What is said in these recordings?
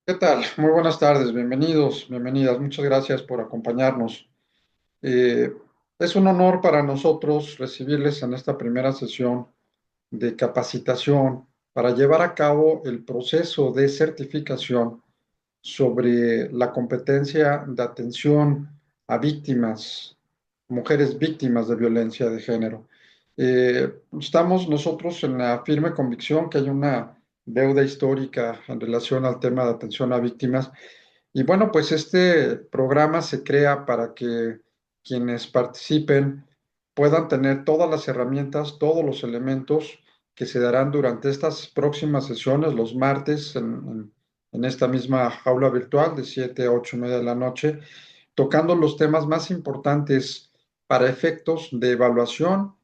¿Qué tal? Muy buenas tardes, bienvenidos, bienvenidas. Muchas gracias por acompañarnos. Eh, es un honor para nosotros recibirles en esta primera sesión de capacitación para llevar a cabo el proceso de certificación sobre la competencia de atención a víctimas, mujeres víctimas de violencia de género. Estamos nosotros en la firme convicción que hay una deuda histórica en relación al tema de atención a víctimas y bueno, pues este programa se crea para que quienes participen puedan tener todas las herramientas, todos los elementos que se darán durante estas próximas sesiones, los martes, en esta misma aula virtual de 7 a 8:30 de la noche, tocando los temas más importantes para efectos de evaluación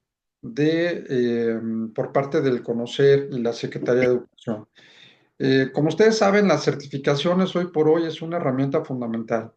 por parte del CONOCER y la Secretaría de Educación. Como ustedes saben, las certificaciones hoy por hoy es una herramienta fundamental.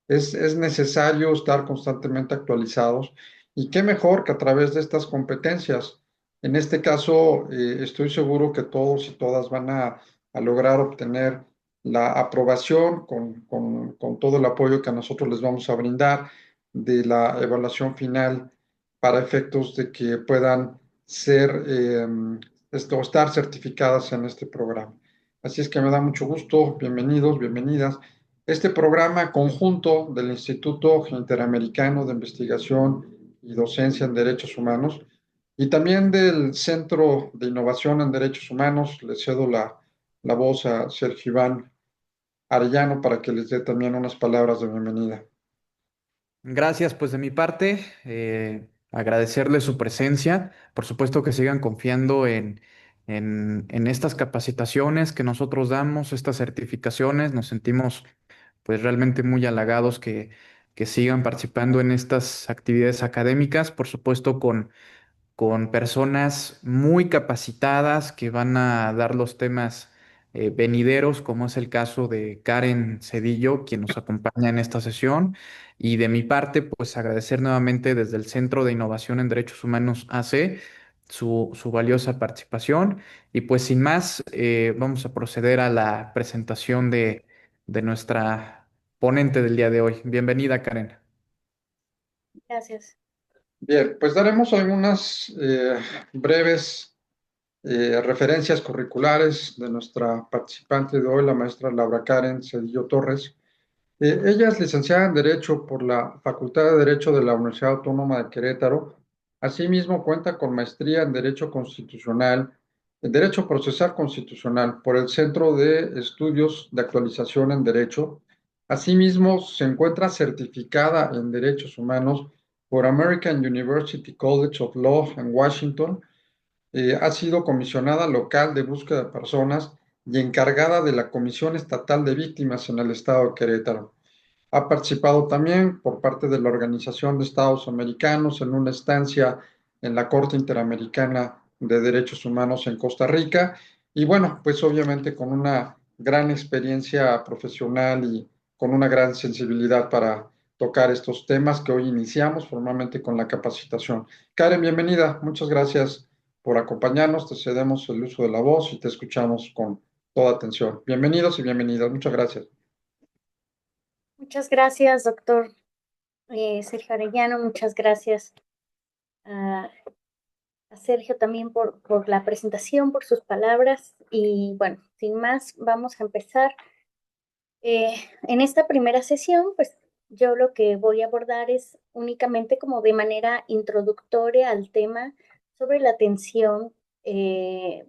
Es necesario estar constantemente actualizados y qué mejor que a través de estas competencias. En este caso, estoy seguro que todos y todas van a lograr obtener la aprobación con todo el apoyo que a nosotros les vamos a brindar de la evaluación final para efectos de que puedan ser estar certificadas en este programa. Así es que me da mucho gusto, bienvenidos, bienvenidas. Este programa conjunto del Instituto Interamericano de Investigación y Docencia en Derechos Humanos y también del Centro de Innovación en Derechos Humanos, le cedo la voz a Sergio Iván Arellano para que les dé también unas palabras de bienvenida. Gracias, pues de mi parte, agradecerle su presencia. Por supuesto que sigan confiando en estas capacitaciones que nosotros damos, estas certificaciones. Nos sentimos pues realmente muy halagados que sigan participando en estas actividades académicas, por supuesto con personas muy capacitadas que van a dar los temas venideros, como es el caso de Karen Cedillo, quien nos acompaña en esta sesión. Y de mi parte, pues agradecer nuevamente desde el Centro de Innovación en Derechos Humanos AC su valiosa participación. Y pues sin más, vamos a proceder a la presentación de nuestra ponente del día de hoy. Bienvenida, Karen. Gracias. Bien, pues daremos algunas breves referencias curriculares de nuestra participante de hoy, la maestra Laura Karen Cedillo Torres. Ella es licenciada en Derecho por la Facultad de Derecho de la Universidad Autónoma de Querétaro. Asimismo, cuenta con maestría en Derecho Constitucional, en Derecho Procesal Constitucional por el Centro de Estudios de Actualización en Derecho. Asimismo, se encuentra certificada en Derechos Humanos por American University College of Law en Washington. Ha sido comisionada local de búsqueda de personas y encargada de la Comisión Estatal de Víctimas en el estado de Querétaro. Ha participado también por parte de la Organización de Estados Americanos en una estancia en la Corte Interamericana de Derechos Humanos en Costa Rica y bueno, pues obviamente con una gran experiencia profesional y con una gran sensibilidad para tocar estos temas que hoy iniciamos formalmente con la capacitación. Karen, bienvenida. Muchas gracias por acompañarnos. Te cedemos el uso de la voz y te escuchamos con toda atención. Bienvenidos y bienvenidas. Muchas gracias. Muchas gracias, doctor Sergio Arellano. Muchas gracias a, a Sergio también por la presentación, por sus palabras. Y bueno, sin más, vamos a empezar. Eh, en esta primera sesión, pues yo lo que voy a abordar es únicamente como de manera introductoria al tema sobre la atención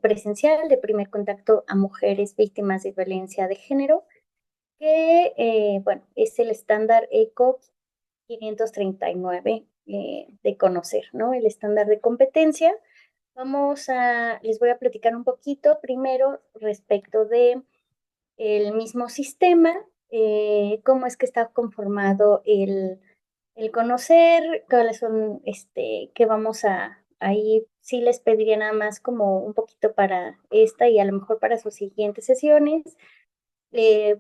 presencial de primer contacto a mujeres víctimas de violencia de género que, bueno, es el estándar ECO 539 de conocer, ¿no? El estándar de competencia. Les voy a platicar un poquito primero respecto de el mismo sistema, cómo es que está conformado el conocer, cuáles son, que vamos ahí sí les pediría nada más como un poquito para esta y a lo mejor para sus siguientes sesiones,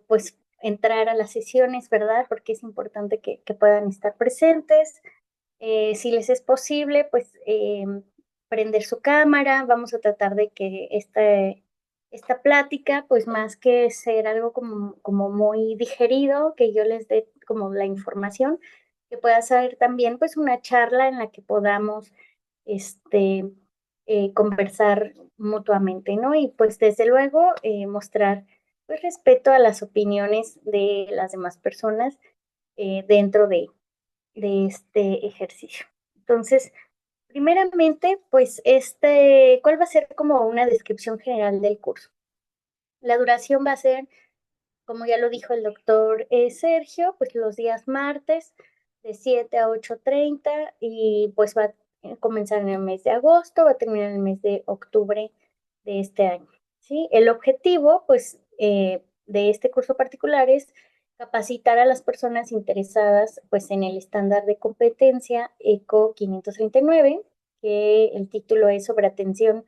pues entrar a las sesiones, ¿verdad? Porque es importante que puedan estar presentes. Si les es posible, pues prender su cámara. Vamos a tratar de que esta plática, pues más que ser algo como muy digerido, que yo les dé como la información, que pueda ser también pues una charla en la que podamos este, conversar mutuamente, ¿no? Y pues desde luego mostrar pues respeto a las opiniones de las demás personas dentro de este ejercicio. Entonces, primeramente, pues ¿cuál va a ser como una descripción general del curso? La duración va a ser, como ya lo dijo el doctor Sergio, pues los días martes de 7 a 8:30 y pues va a comenzar en el mes de agosto, va a terminar en el mes de octubre de este año. ¿Sí? El objetivo, pues, de este curso particular es capacitar a las personas interesadas, pues, en el estándar de competencia ECO 539, que el título es sobre atención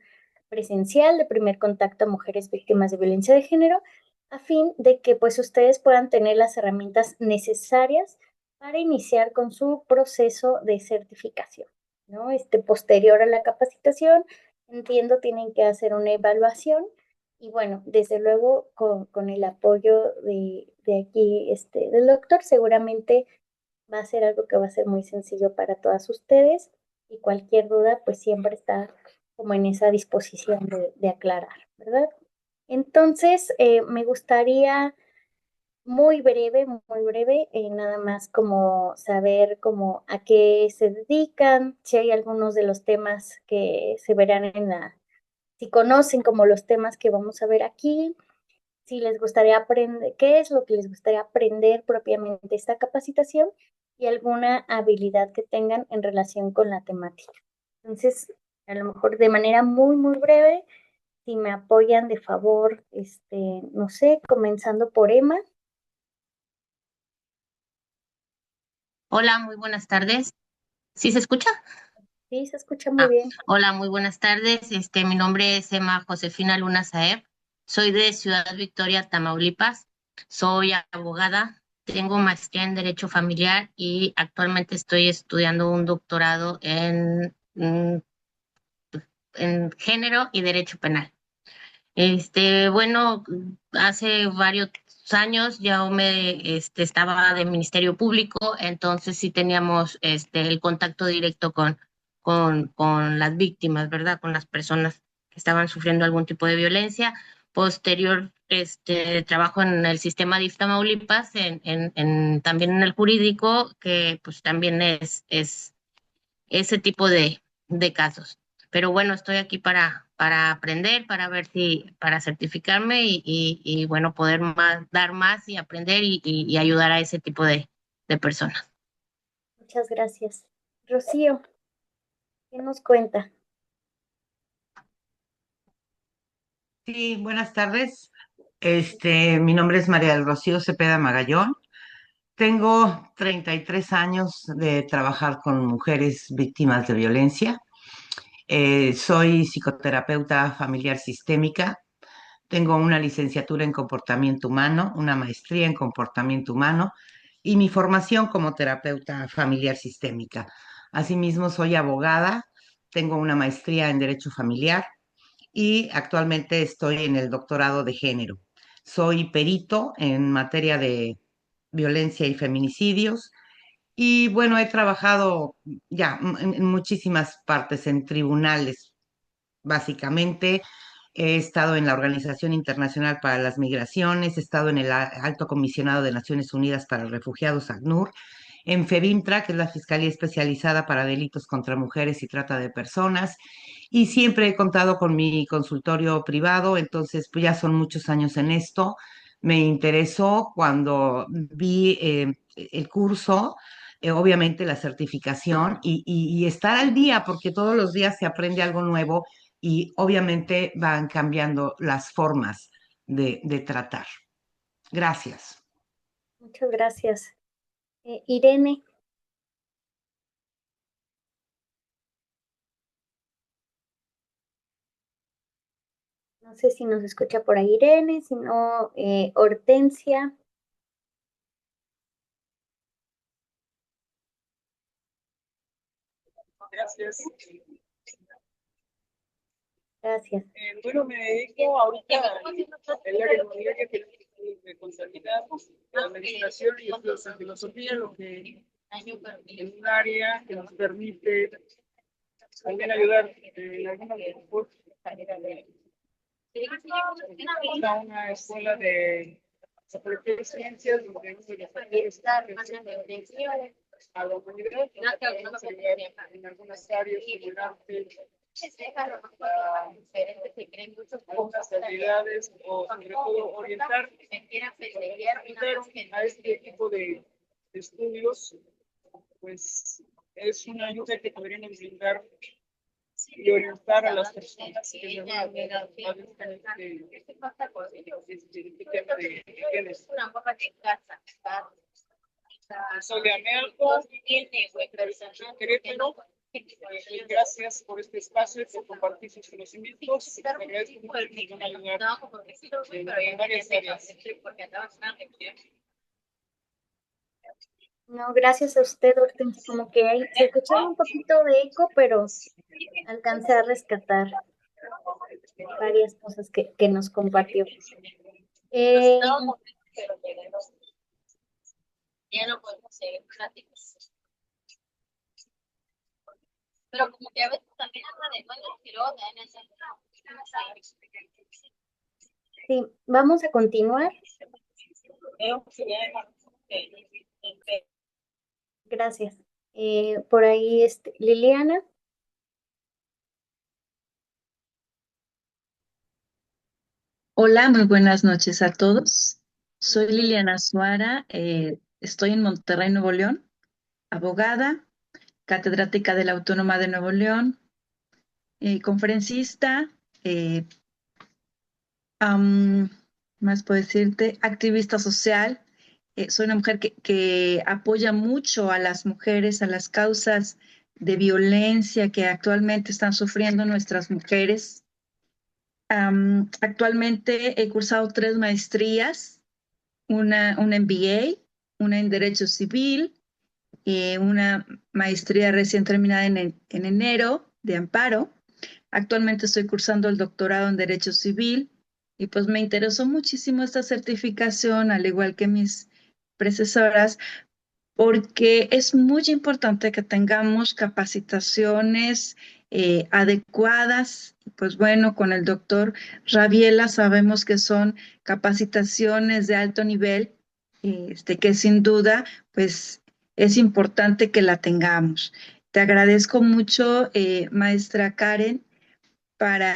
presencial de primer contacto a mujeres víctimas de violencia de género, a fin de que pues ustedes puedan tener las herramientas necesarias para iniciar con su proceso de certificación, ¿no? Posterior a la capacitación, entiendo, tienen que hacer una evaluación y bueno, desde luego con el apoyo de aquí, del doctor, seguramente va a ser algo que va a ser muy sencillo para todas ustedes y cualquier duda, pues siempre está como en esa disposición de aclarar, ¿verdad? Entonces, me gustaría muy breve, nada más como saber como a qué se dedican, si hay algunos de los temas que se verán si conocen como los temas que vamos a ver aquí, si les gustaría aprender, qué es lo que les gustaría aprender propiamente de esta capacitación y alguna habilidad que tengan en relación con la temática. Entonces, a lo mejor de manera muy breve, si me apoyan de favor, no sé, comenzando por Emma. Hola, muy buenas tardes. ¿Sí se escucha? Sí, se escucha muy bien. Hola, muy buenas tardes. Mi nombre es Emma Josefina Luna Saeb. Soy de Ciudad Victoria, Tamaulipas. Soy abogada. Tengo maestría en Derecho Familiar y actualmente estoy estudiando un doctorado en Género y Derecho Penal. Bueno, hace varios años ya estaba de Ministerio Público, entonces sí teníamos el contacto directo con las víctimas, ¿verdad? Con las personas que estaban sufriendo algún tipo de violencia. Posterior, trabajo en el sistema de Tamaulipas, también en el jurídico, que pues también es ese tipo de casos. Pero bueno, estoy aquí para aprender, para ver para certificarme y bueno, poder dar más y aprender y ayudar a ese tipo de personas. Muchas gracias. Rocío, ¿qué nos cuenta? Sí, buenas tardes. Mi nombre es María del Rocío Cepeda Magallón. Tengo 33 años de trabajar con mujeres víctimas de violencia. Soy psicoterapeuta familiar sistémica. Tengo una licenciatura en comportamiento humano, una maestría en comportamiento humano y mi formación como terapeuta familiar sistémica. Asimismo, soy abogada. Tengo una maestría en derecho familiar y actualmente estoy en el doctorado de género. Soy perito en materia de violencia y feminicidios y bueno, he trabajado ya en muchísimas partes, en tribunales, básicamente. He estado en la Organización Internacional para las Migraciones, he estado en el Alto Comisionado de Naciones Unidas para Refugiados, ACNUR, en FEBIMTRA, que es la Fiscalía Especializada para Delitos contra Mujeres y Trata de Personas, y siempre he contado con mi consultorio privado, entonces pues ya son muchos años en esto. Me interesó cuando vi el curso, obviamente la certificación y estar al día, porque todos los días se aprende algo nuevo y obviamente van cambiando las formas de tratar. Gracias. Muchas gracias. Irene, no sé si nos escucha por ahí Irene, si no, Hortensia. Gracias. Gracias. Bueno, me dedico ahorita al área de contabilidad, administración y filosofía, lo que es un área que nos permite también ayudar en algunas a una escuela de ciencias donde uno de los factores a la humanidad en algunas áreas como el arte, algunas habilidades o sobre todo orientar a este tipo de estudios, pues es una ayuda que podrían brindar y orientar a las personas que de alguna manera padezcan este tema de género. Soy de Amelco, Querétaro. Gracias por este espacio, por compartir sus conocimientos. Te agradezco mucho que nos van a ayudar en varias áreas. No, gracias a usted, Hortensia. Como que se escuchaba un poquito de eco, pero alcancé a rescatar varias cosas que nos compartió. Ya no podemos seguir pláticas. Pero como que a veces también habla de buenas, pero en el centro. Sí, vamos a continuar. Gracias. Por ahí, Liliana. Hola, muy buenas noches a todos. Soy Liliana Suara, estoy en Monterrey, Nuevo León, abogada, catedrática de la Autónoma de Nuevo León, conferencista, eh, más puedo decirte, activista social. Soy una mujer que apoya mucho a las mujeres, a las causas de violencia que actualmente están sufriendo nuestras mujeres. Actualmente he cursado 3 maestrías, un MBA, una en Derecho Civil, una maestría recién terminada en enero de Amparo. Actualmente estoy cursando el doctorado en Derecho Civil y pues me interesó muchísimo esta certificación, al igual que mis predecesoras, porque es muy importante que tengamos capacitaciones adecuadas. Pues bueno, con el doctor Rabiela sabemos que son capacitaciones de alto nivel, que sin duda, pues es importante que la tengamos. Te agradezco mucho, maestra Karen, para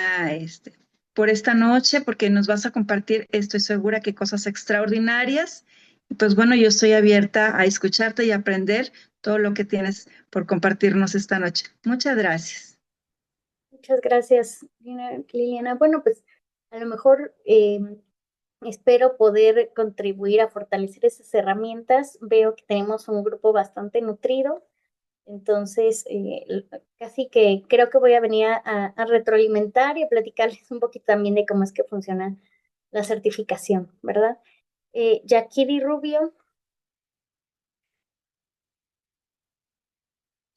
por esta noche, porque nos vas a compartir, estoy segura que cosas extraordinarias. Y pues bueno, yo estoy abierta a escucharte y aprender todo lo que tienes por compartirnos esta noche. Muchas gracias. Muchas gracias, Liliana. Bueno, pues a lo mejor espero poder contribuir a fortalecer esas herramientas. Veo que tenemos un grupo bastante nutrido. Entonces, casi que creo que voy a venir a retroalimentar y a platicarles un poquito también de cómo es que funciona la certificación, ¿verdad? Yakiri Rubio.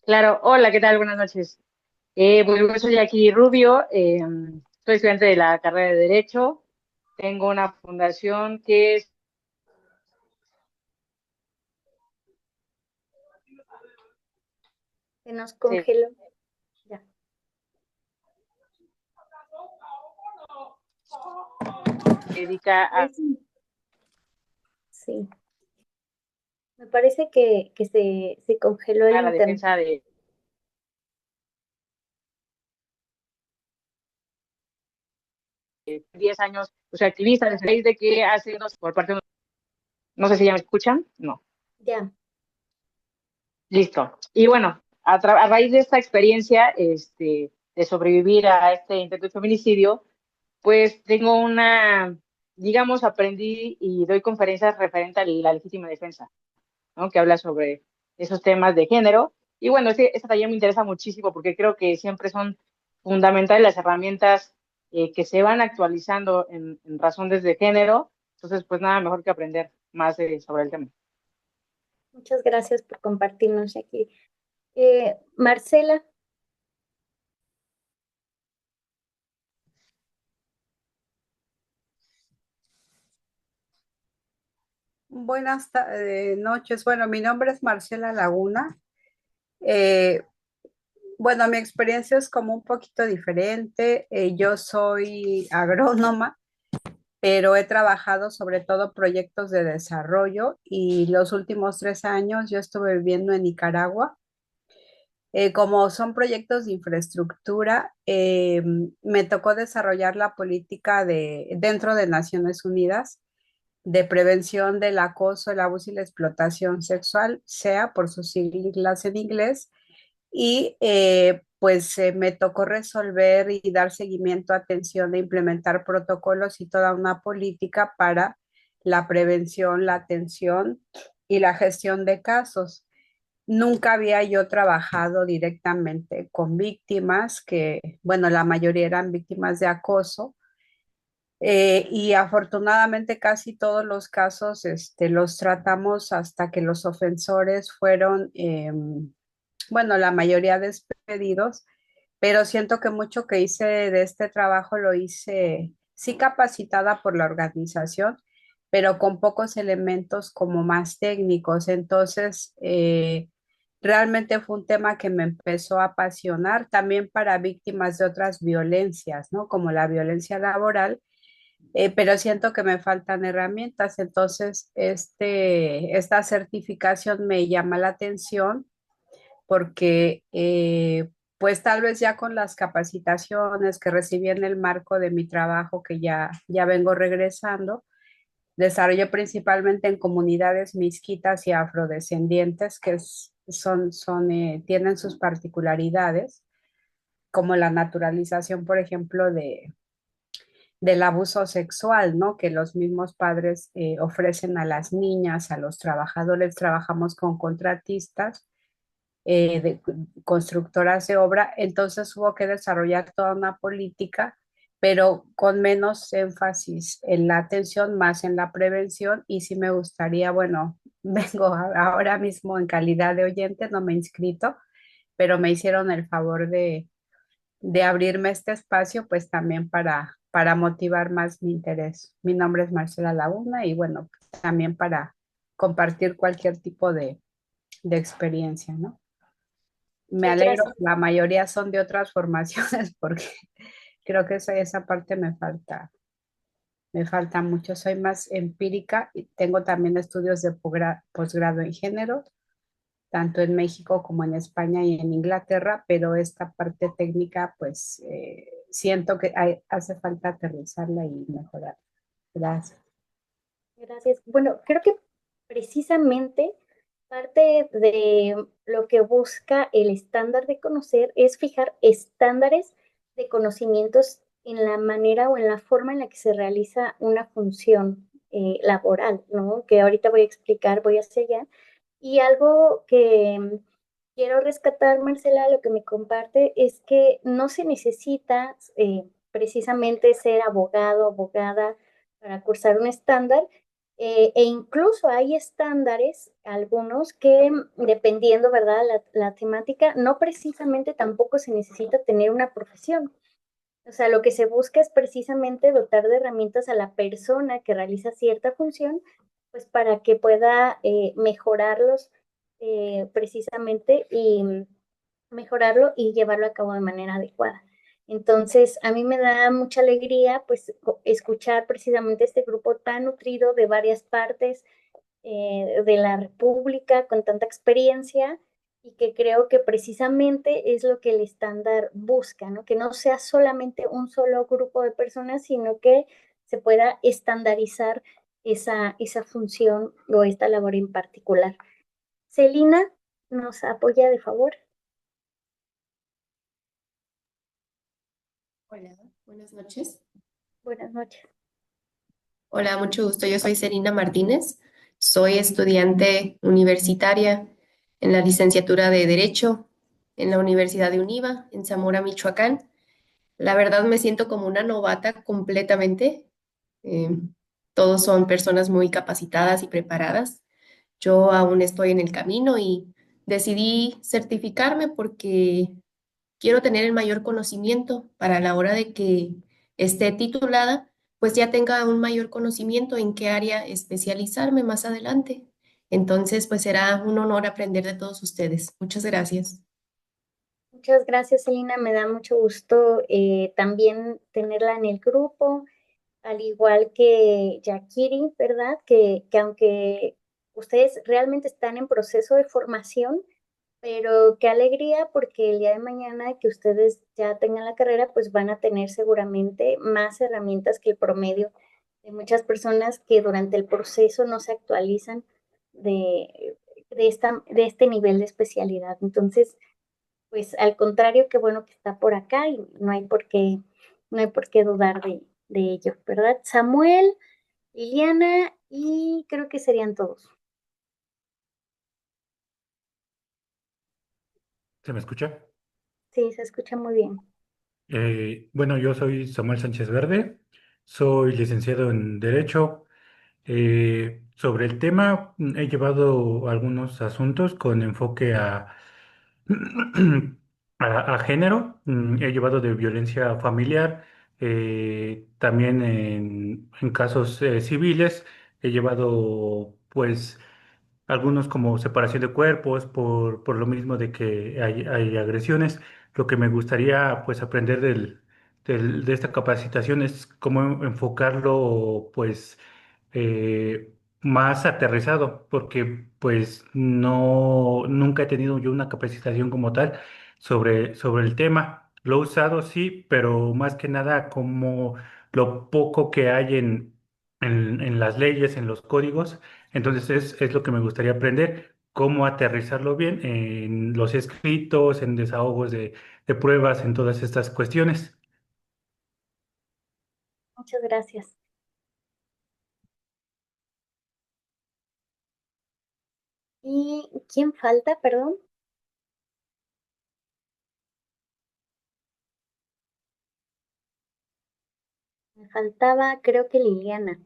Claro, hola, ¿qué tal? Buenas noches. Pues yo soy aquí Rubio, soy estudiante de la carrera de Derecho, tengo una fundación que Se nos congeló. Ya. se dedica a Sí. Me parece que se congeló el la internet. defensa de 10 años, pues activista, desde que hace por parte de... No sé si ya me escuchan, no. Ya. Listo. Y bueno, a raíz de esta experiencia, de sobrevivir a este intento de feminicidio, pues tengo digamos, aprendí y doy conferencias referente a la legítima defensa, ¿no? Que habla sobre esos temas de género. Y bueno, esta taller me interesa muchísimo porque creo que siempre son fundamentales las herramientas que se van actualizando en razones de género. Entonces, pues nada mejor que aprender más sobre el tema. Muchas gracias por compartirnos aquí. Marcela. Buenas noches. Bueno, mi nombre es Marcela Laguna. Eh, bueno, mi experiencia es como un poquito diferente. Yo soy agrónoma, pero he trabajado sobre todo proyectos de desarrollo y los últimos 3 años yo estuve viviendo en Nicaragua. Como son proyectos de infraestructura, me tocó desarrollar la política dentro de Naciones Unidas de prevención del acoso, el abuso y la explotación sexual, sea por sus siglas en inglés, y pues me tocó resolver y dar seguimiento, atención e implementar protocolos y toda una política para la prevención, la atención y la gestión de casos. Nunca había yo trabajado directamente con víctimas que, bueno, la mayoría eran víctimas de acoso, y afortunadamente casi todos los casos los tratamos hasta que los ofensores fueron, bueno, la mayoría despedidos, pero siento que mucho que hice de este trabajo lo hice sí capacitada por la organización, pero con pocos elementos como más técnicos. Entonces, realmente fue un tema que me empezó a apasionar también para víctimas de otras violencias, ¿no? Como la violencia laboral, pero siento que me faltan herramientas. Entonces, esta certificación me llama la atención porque, pues tal vez ya con las capacitaciones que recibí en el marco de mi trabajo, que ya vengo regresando, desarrollo principalmente en comunidades mixquitas y afrodescendientes, que tienen sus particularidades, como la naturalización, por ejemplo, del abuso sexual, ¿no? Que los mismos padres ofrecen a las niñas, a los trabajadores. Trabajamos con contratistas, de constructoras de obra, entonces hubo que desarrollar toda una política, pero con menos énfasis en la atención, más en la prevención. Y sí me gustaría, bueno, vengo ahora mismo en calidad de oyente, no me he inscrito, pero me hicieron el favor de abrirme este espacio, pues también para motivar más mi interés. Mi nombre es Marcela Laguna y bueno, también para compartir cualquier tipo de experiencia, ¿no? Me Muchas alegro, gracias. la mayoría son de otras formaciones porque creo que esa parte me falta mucho. Soy más empírica y tengo también estudios de posgrado en género, tanto en México como en España y en Inglaterra, pero esta parte técnica, pues siento que hace falta aterrizarla y mejorar. Gracias. Gracias. Bueno, creo que precisamente parte de lo que busca el estándar de conocer es fijar estándares de conocimientos en la manera o en la forma en la que se realiza una función laboral, ¿no? Que ahorita voy a explicar, voy hacia allá. Y algo que quiero rescatar, Marcela, lo que me comparte es que no se necesita precisamente ser abogado, abogada para cursar un estándar, e incluso hay estándares, algunos que dependiendo, ¿verdad?, la temática, no precisamente tampoco se necesita tener una profesión. O sea, lo que se busca es precisamente dotar de herramientas a la persona que realiza cierta función, pues para que pueda mejorarlos precisamente y mejorarlo y llevarlo a cabo de manera adecuada. Entonces, a mí me da mucha alegría pues escuchar precisamente este grupo tan nutrido de varias partes de la República con tanta experiencia y que creo que precisamente es lo que el estándar busca, ¿no? Que no sea solamente un solo grupo de personas, sino que se pueda estandarizar esa función o esta labor en particular. Celina, ¿nos apoya de favor? Hola, buenas noches. Buenas noches. Hola, mucho gusto. Yo soy Celina Martínez. Soy estudiante universitaria en la licenciatura de Derecho en la Universidad de Univa, en Zamora, Michoacán. La verdad me siento como una novata completamente. Eh, Todos son personas muy capacitadas y preparadas. Yo aún estoy en el camino y decidí certificarme porque quiero tener el mayor conocimiento para la hora de que esté titulada, pues ya tenga un mayor conocimiento en qué área especializarme más adelante. Entonces, pues será un honor aprender de todos ustedes. Muchas gracias. Muchas gracias, Celina. Me da mucho gusto también tenerla en el grupo, al igual que Yakiri, ¿verdad? Que aunque ustedes realmente están en proceso de formación, pero qué alegría porque el día de mañana que ustedes ya tengan la carrera, pues van a tener seguramente más herramientas que el promedio de muchas personas que durante el proceso no se actualizan de este nivel de especialidad. Entonces, pues al contrario, qué bueno que está por acá y no hay por qué dudar de ello, ¿verdad? Samuel, Liliana y creo que serían todos. ¿Se me escucha? Sí, se escucha muy bien. Bueno, yo soy Samuel Sánchez Verde, soy licenciado en Derecho. Sobre el tema, he llevado algunos asuntos con enfoque a género. He llevado de violencia familiar, también en casos civiles. He llevado, pues, algunos como separación de cuerpos por lo mismo de que hay agresiones. Lo que me gustaría pues aprender de esta capacitación es cómo enfocarlo pues más aterrizado, porque pues nunca he tenido yo una capacitación como tal sobre el tema. Lo he usado sí, pero más que nada como lo poco que hay en las leyes, en los códigos. Entonces es lo que me gustaría aprender, cómo aterrizarlo bien en los escritos, en desahogos de pruebas, en todas estas cuestiones. Muchas gracias. ¿Y quién falta, perdón? Me faltaba, creo que Liliana.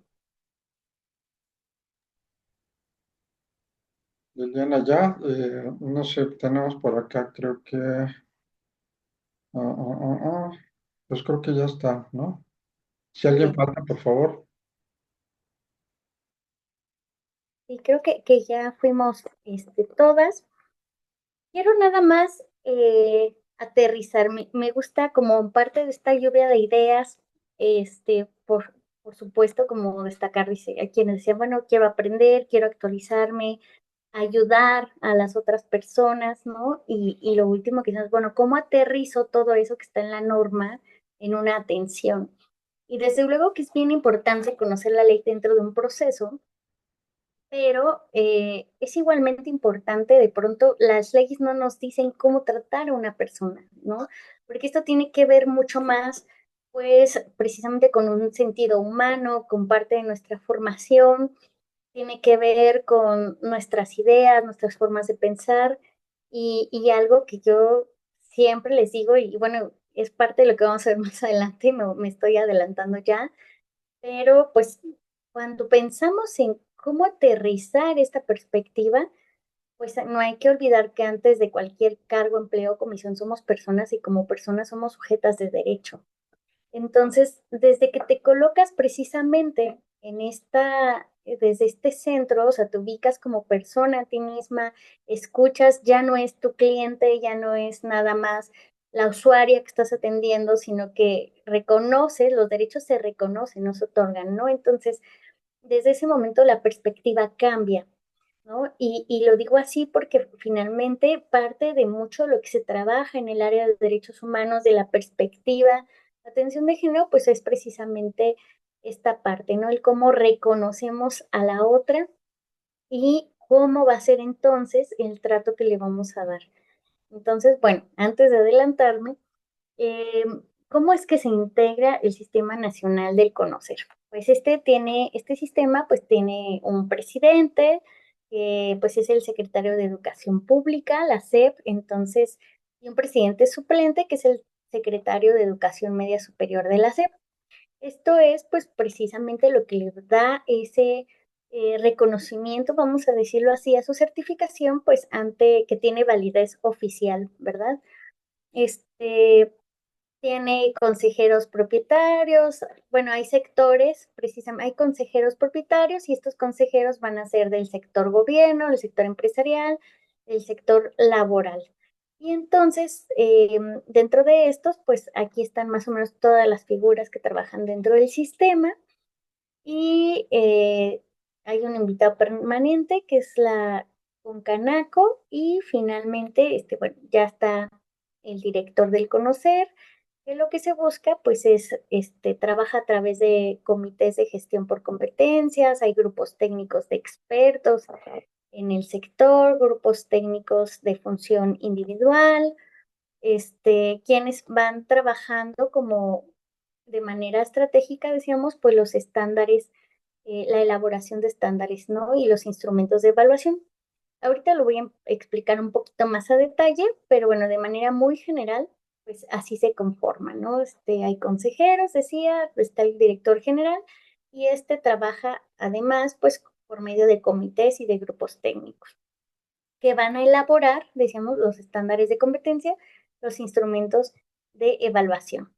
Liliana, ya, no sé, tenemos por acá, creo que, pues creo que ya está, ¿no? Si alguien Sí, falta, por favor. y creo que ya fuimos todas. Quiero nada más aterrizar. Me gusta como parte de esta lluvia de ideas, por supuesto, como destacar, dice, a quienes decían, bueno, quiero aprender, quiero actualizarme, ayudar a las otras personas, ¿no? Y lo último quizás, bueno, ¿cómo aterrizo todo eso que está en la norma en una atención? Y desde luego que es bien importante conocer la ley dentro de un proceso, pero es igualmente importante, de pronto las leyes no nos dicen cómo tratar a una persona, ¿no? Porque esto tiene que ver mucho más, pues, precisamente con un sentido humano, con parte de nuestra formación, tiene que ver con nuestras ideas, nuestras formas de pensar y algo que yo siempre les digo, y bueno, es parte de lo que vamos a ver más adelante, me estoy adelantando ya, pero pues cuando pensamos en cómo aterrizar esta perspectiva, pues no hay que olvidar que antes de cualquier cargo, empleo o comisión somos personas y como personas somos sujetas de derecho. Entonces, desde que te colocas precisamente desde este centro, o sea, te ubicas como persona a ti misma, escuchas, ya no es tu cliente, ya no es nada más la usuaria que estás atendiendo, sino que reconoces, los derechos se reconocen, no se otorgan, ¿no? Entonces, desde ese momento la perspectiva cambia, ¿no? Y lo digo así porque finalmente parte de mucho lo que se trabaja en el área de derechos humanos, de la perspectiva, la atención de género, pues es precisamente esta parte, ¿no? El cómo reconocemos a la otra y cómo va a ser entonces el trato que le vamos a dar. Entonces, bueno, antes de adelantarme, eh, ¿cómo es que se integra el Sistema Nacional del Conocer? Pues este sistema pues tiene un presidente, que pues es el secretario de Educación Pública, la SEP, entonces, y un presidente suplente, que es el secretario de Educación Media Superior de la SEP. Esto es pues precisamente lo que le da ese reconocimiento, vamos a decirlo así, a su certificación, pues ante que tiene validez oficial, ¿verdad? Este, tiene consejeros propietarios, bueno, hay sectores, precisamente, hay consejeros propietarios y estos consejeros van a ser del sector gobierno, del sector empresarial, del sector laboral. Y entonces, dentro de estos, pues aquí están más o menos todas las figuras que trabajan dentro del sistema y hay un invitado permanente que es la Concanaco y finalmente, bueno, ya está el director del Conocer, que lo que se busca, pues es, trabaja a través de comités de gestión por competencias, hay grupos técnicos de expertos en el sector, grupos técnicos de función individual, quienes van trabajando como de manera estratégica, decíamos, pues los estándares, la elaboración de estándares, ¿no? Y los instrumentos de evaluación. Ahorita lo voy a explicar un poquito más a detalle, pero bueno, de manera muy general, pues así se conforma, ¿no? Hay consejeros, decía, está el director general y trabaja además, pues por medio de comités y de grupos técnicos que van a elaborar, decíamos, los estándares de competencia, los instrumentos de evaluación.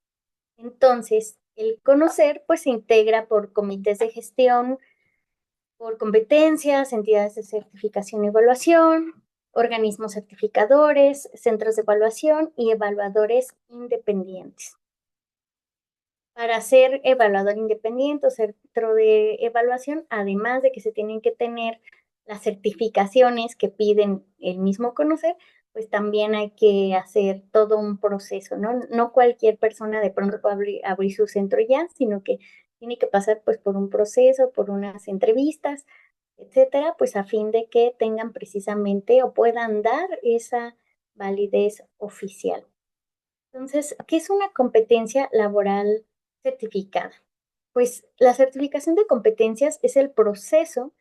Entonces, el conocer, pues se integra por comités de gestión, por competencias, entidades de certificación y evaluación, organismos certificadores, centros de evaluación y evaluadores independientes. Para ser evaluador independiente o centro de evaluación, además de que se tienen que tener las certificaciones que piden el mismo conocer, pues también hay que hacer todo un proceso, ¿no? No cualquier persona de pronto puede abrir su centro ya, sino que tiene que pasar pues por un proceso, por unas entrevistas, etcétera, pues a fin de que tengan precisamente o puedan dar esa validez oficial. Entonces, ¿qué es una competencia laboral certificada? Pues la certificación de competencias es el proceso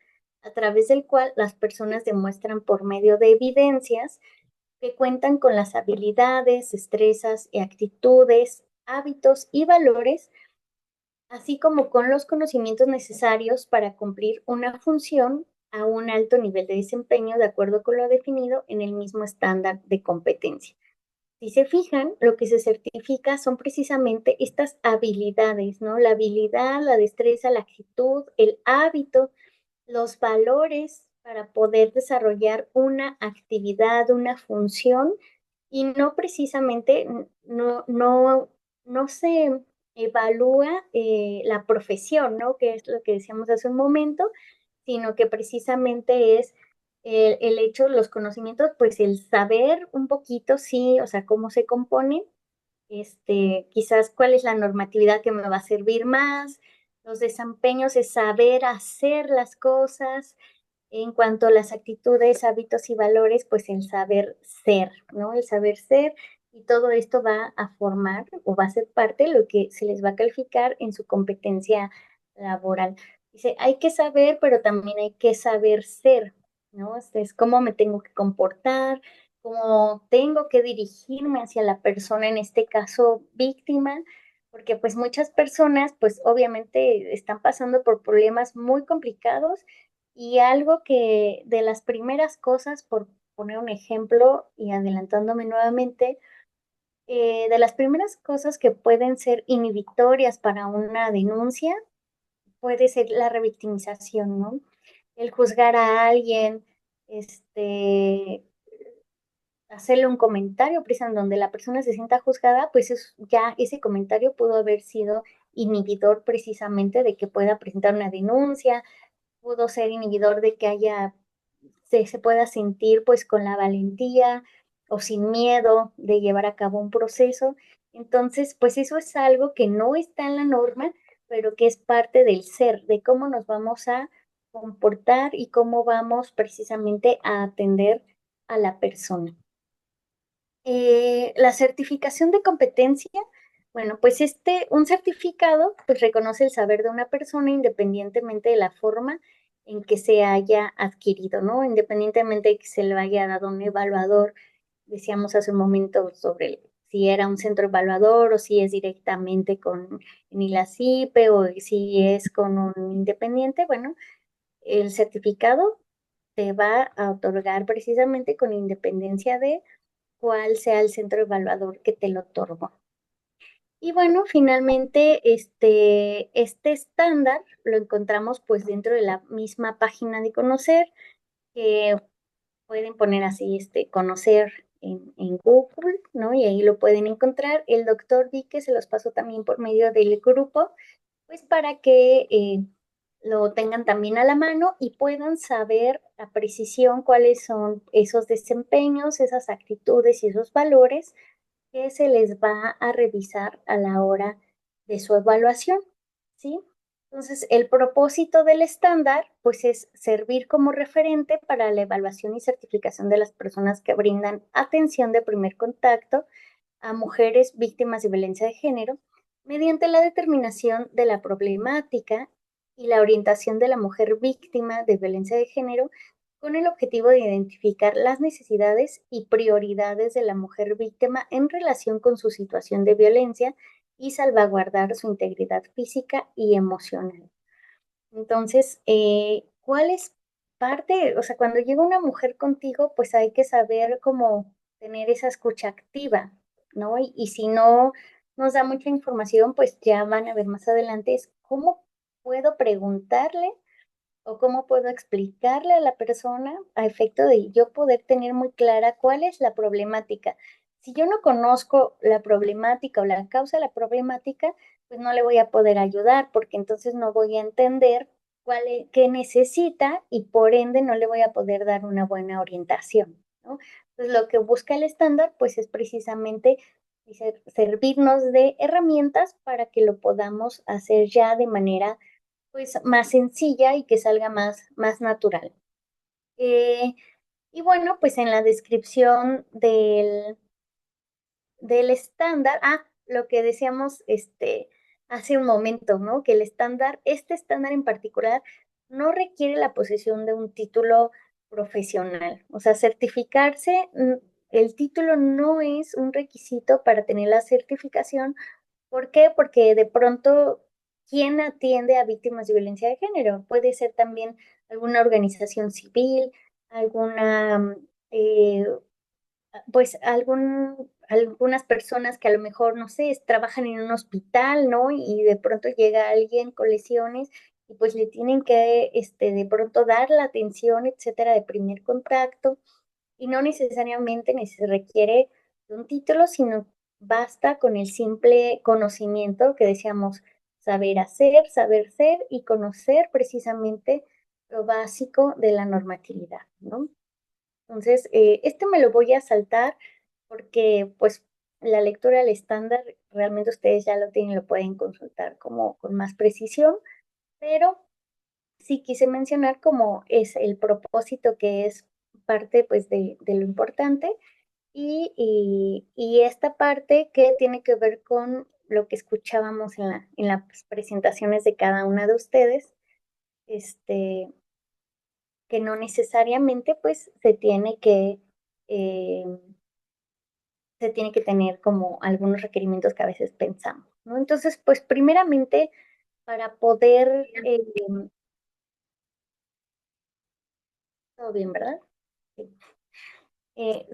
a través del cual las personas demuestran por medio de evidencias que cuentan con las habilidades, destrezas y actitudes, hábitos y valores, así como con los conocimientos necesarios para cumplir una función a un alto nivel de desempeño de acuerdo con lo definido en el mismo estándar de competencia. Si se fijan, lo que se certifica son precisamente estas habilidades, ¿no? La habilidad, la destreza, la actitud, el hábito, los valores para poder desarrollar una actividad, una función y no precisamente, no se evalúa la profesión, ¿no? Que es lo que decíamos hace un momento, sino que precisamente es el hecho, los conocimientos, pues el saber un poquito, sí, o sea, cómo se compone, quizás cuál es la normatividad que me va a servir más, los desempeños es saber hacer las cosas, en cuanto a las actitudes, hábitos y valores, pues el saber ser, ¿no? El saber ser y todo esto va a formar o va a ser parte de lo que se les va a calificar en su competencia laboral. Dice, hay que saber, pero también hay que saber ser, ¿no? Es cómo me tengo que comportar, cómo tengo que dirigirme hacia la persona, en este caso víctima, porque pues muchas personas pues obviamente están pasando por problemas muy complicados y algo que de las primeras cosas, por poner un ejemplo y adelantándome nuevamente, de las primeras cosas que pueden ser inhibitorias para una denuncia puede ser la revictimización, ¿no? El juzgar a alguien, hacerle un comentario, precisamente donde la persona se sienta juzgada, pues ya ese comentario pudo haber sido inhibidor precisamente de que pueda presentar una denuncia, pudo ser inhibidor de que se pueda sentir pues con la valentía o sin miedo de llevar a cabo un proceso. Entonces, pues eso es algo que no está en la norma, pero que es parte del ser, de cómo nos vamos a comportar y cómo vamos precisamente a atender a la persona. La certificación de competencia, bueno, pues un certificado, pues reconoce el saber de una persona independientemente de la forma en que se haya adquirido, ¿no? Independientemente de que se le haya dado un evaluador, decíamos hace un momento sobre si era un centro evaluador o si es directamente con el CIPE o si es con un independiente, bueno, el certificado te va a otorgar precisamente con independencia de cuál sea el centro evaluador que te lo otorgó. Y bueno, finalmente este estándar lo encontramos pues dentro de la misma página de Conocer, que pueden poner así, Conocer en Google, ¿no? Y ahí lo pueden encontrar. El doctor Vique se los pasó también por medio del grupo, pues para que lo tengan también a la mano y puedan saber a precisión cuáles son esos desempeños, esas actitudes y esos valores que se les va a revisar a la hora de su evaluación, ¿sí? Entonces, el propósito del estándar, pues, es servir como referente para la evaluación y certificación de las personas que brindan atención de primer contacto a mujeres víctimas de violencia de género mediante la determinación de la problemática y la orientación de la mujer víctima de violencia de género con el objetivo de identificar las necesidades y prioridades de la mujer víctima en relación con su situación de violencia y salvaguardar su integridad física y emocional. Entonces, ¿cuál es parte? O sea, cuando llega una mujer contigo, pues hay que saber cómo tener esa escucha activa, ¿no? Y si no nos da mucha información, pues ya van a ver más adelante es cómo puedo preguntarle o cómo puedo explicarle a la persona a efecto de yo poder tener muy clara cuál es la problemática. Si yo no conozco la problemática o la causa de la problemática, pues no le voy a poder ayudar porque entonces no voy a entender qué necesita y por ende no le voy a poder dar una buena orientación, ¿no? Entonces lo que busca el estándar pues es precisamente servirnos de herramientas para que lo podamos hacer ya de manera pues más sencilla y que salga más natural. Eh, y bueno, pues en la descripción del estándar, lo que decíamos hace un momento, ¿no? Que este estándar en particular no requiere la posesión de un título profesional. O sea, certificarse, el título no es un requisito para tener la certificación. ¿Por qué? Porque de pronto, ¿quién atiende a víctimas de violencia de género? Puede ser también alguna organización civil, alguna, pues algunas personas que a lo mejor, no sé, trabajan en un hospital, ¿no? Y de pronto llega alguien con lesiones y pues le tienen que, de pronto dar la atención, etcétera, de primer contacto y no necesariamente se requiere de un título, sino basta con el simple conocimiento que decíamos, saber hacer, saber ser y conocer precisamente lo básico de la normatividad, ¿no? Entonces, me lo voy a saltar porque pues la lectura del estándar realmente ustedes ya lo tienen, lo pueden consultar como con más precisión, pero sí quise mencionar como es el propósito que es parte pues de lo importante y esta parte que tiene que ver con lo que escuchábamos en las presentaciones de cada una de ustedes, este, que no necesariamente pues eh, se tiene que tener como algunos requerimientos que a veces pensamos, ¿no? Entonces, pues primeramente para poder, todo bien, ¿verdad? Sí.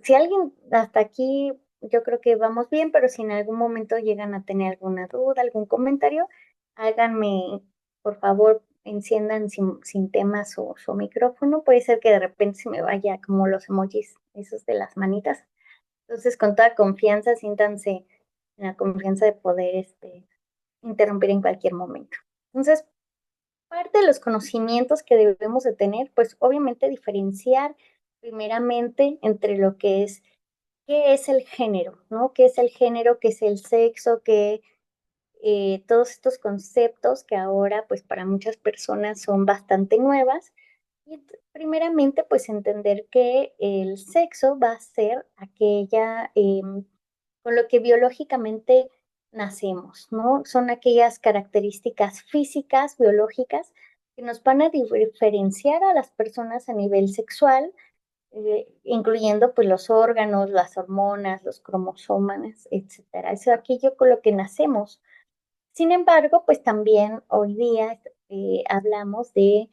Si alguien hasta aquí, yo creo que vamos bien, pero si en algún momento llegan a tener alguna duda, algún comentario, háganme, por favor, enciendan sin tema su micrófono. Puede ser que de repente se me vaya como los emojis, esos de las manitas. Entonces, con toda confianza, siéntanse en la confianza de poder interrumpir en cualquier momento. Entonces, parte de los conocimientos que debemos de tener, pues obviamente diferenciar primeramente entre lo que es, qué es el género, ¿no? ¿Qué es el género? ¿Qué es el sexo? ¿Qué todos estos conceptos que ahora, pues para muchas personas son bastante nuevas? Y primeramente, pues entender que el sexo va a ser aquella con lo que biológicamente nacemos, ¿no? Son aquellas características físicas, biológicas, que nos van a diferenciar a las personas a nivel sexual, incluyendo pues los órganos, las hormonas, los cromosomas, etcétera. Eso es aquello con lo que nacemos. Sin embargo, pues también hoy día hablamos de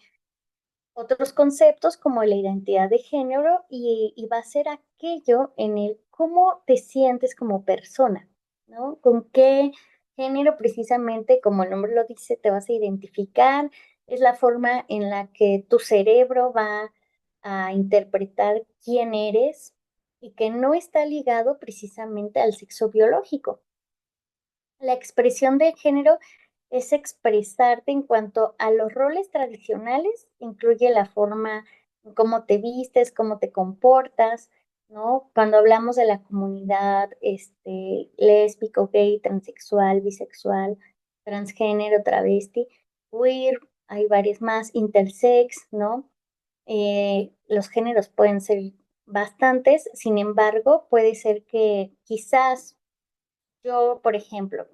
otros conceptos como la identidad de género y va a ser aquello en el cómo te sientes como persona, ¿no? Con qué género precisamente, como el nombre lo dice, te vas a identificar, es la forma en la que tu cerebro va a interpretar quién eres y que no está ligado precisamente al sexo biológico. La expresión de género es expresarte en cuanto a los roles tradicionales, incluye la forma en cómo te vistes, cómo te comportas, ¿no? Cuando hablamos de la comunidad lésbico, gay, transexual, bisexual, transgénero, travesti, queer, hay varias más, intersex, ¿no? Los géneros pueden ser bastantes, sin embargo, puede ser que quizás yo, por ejemplo,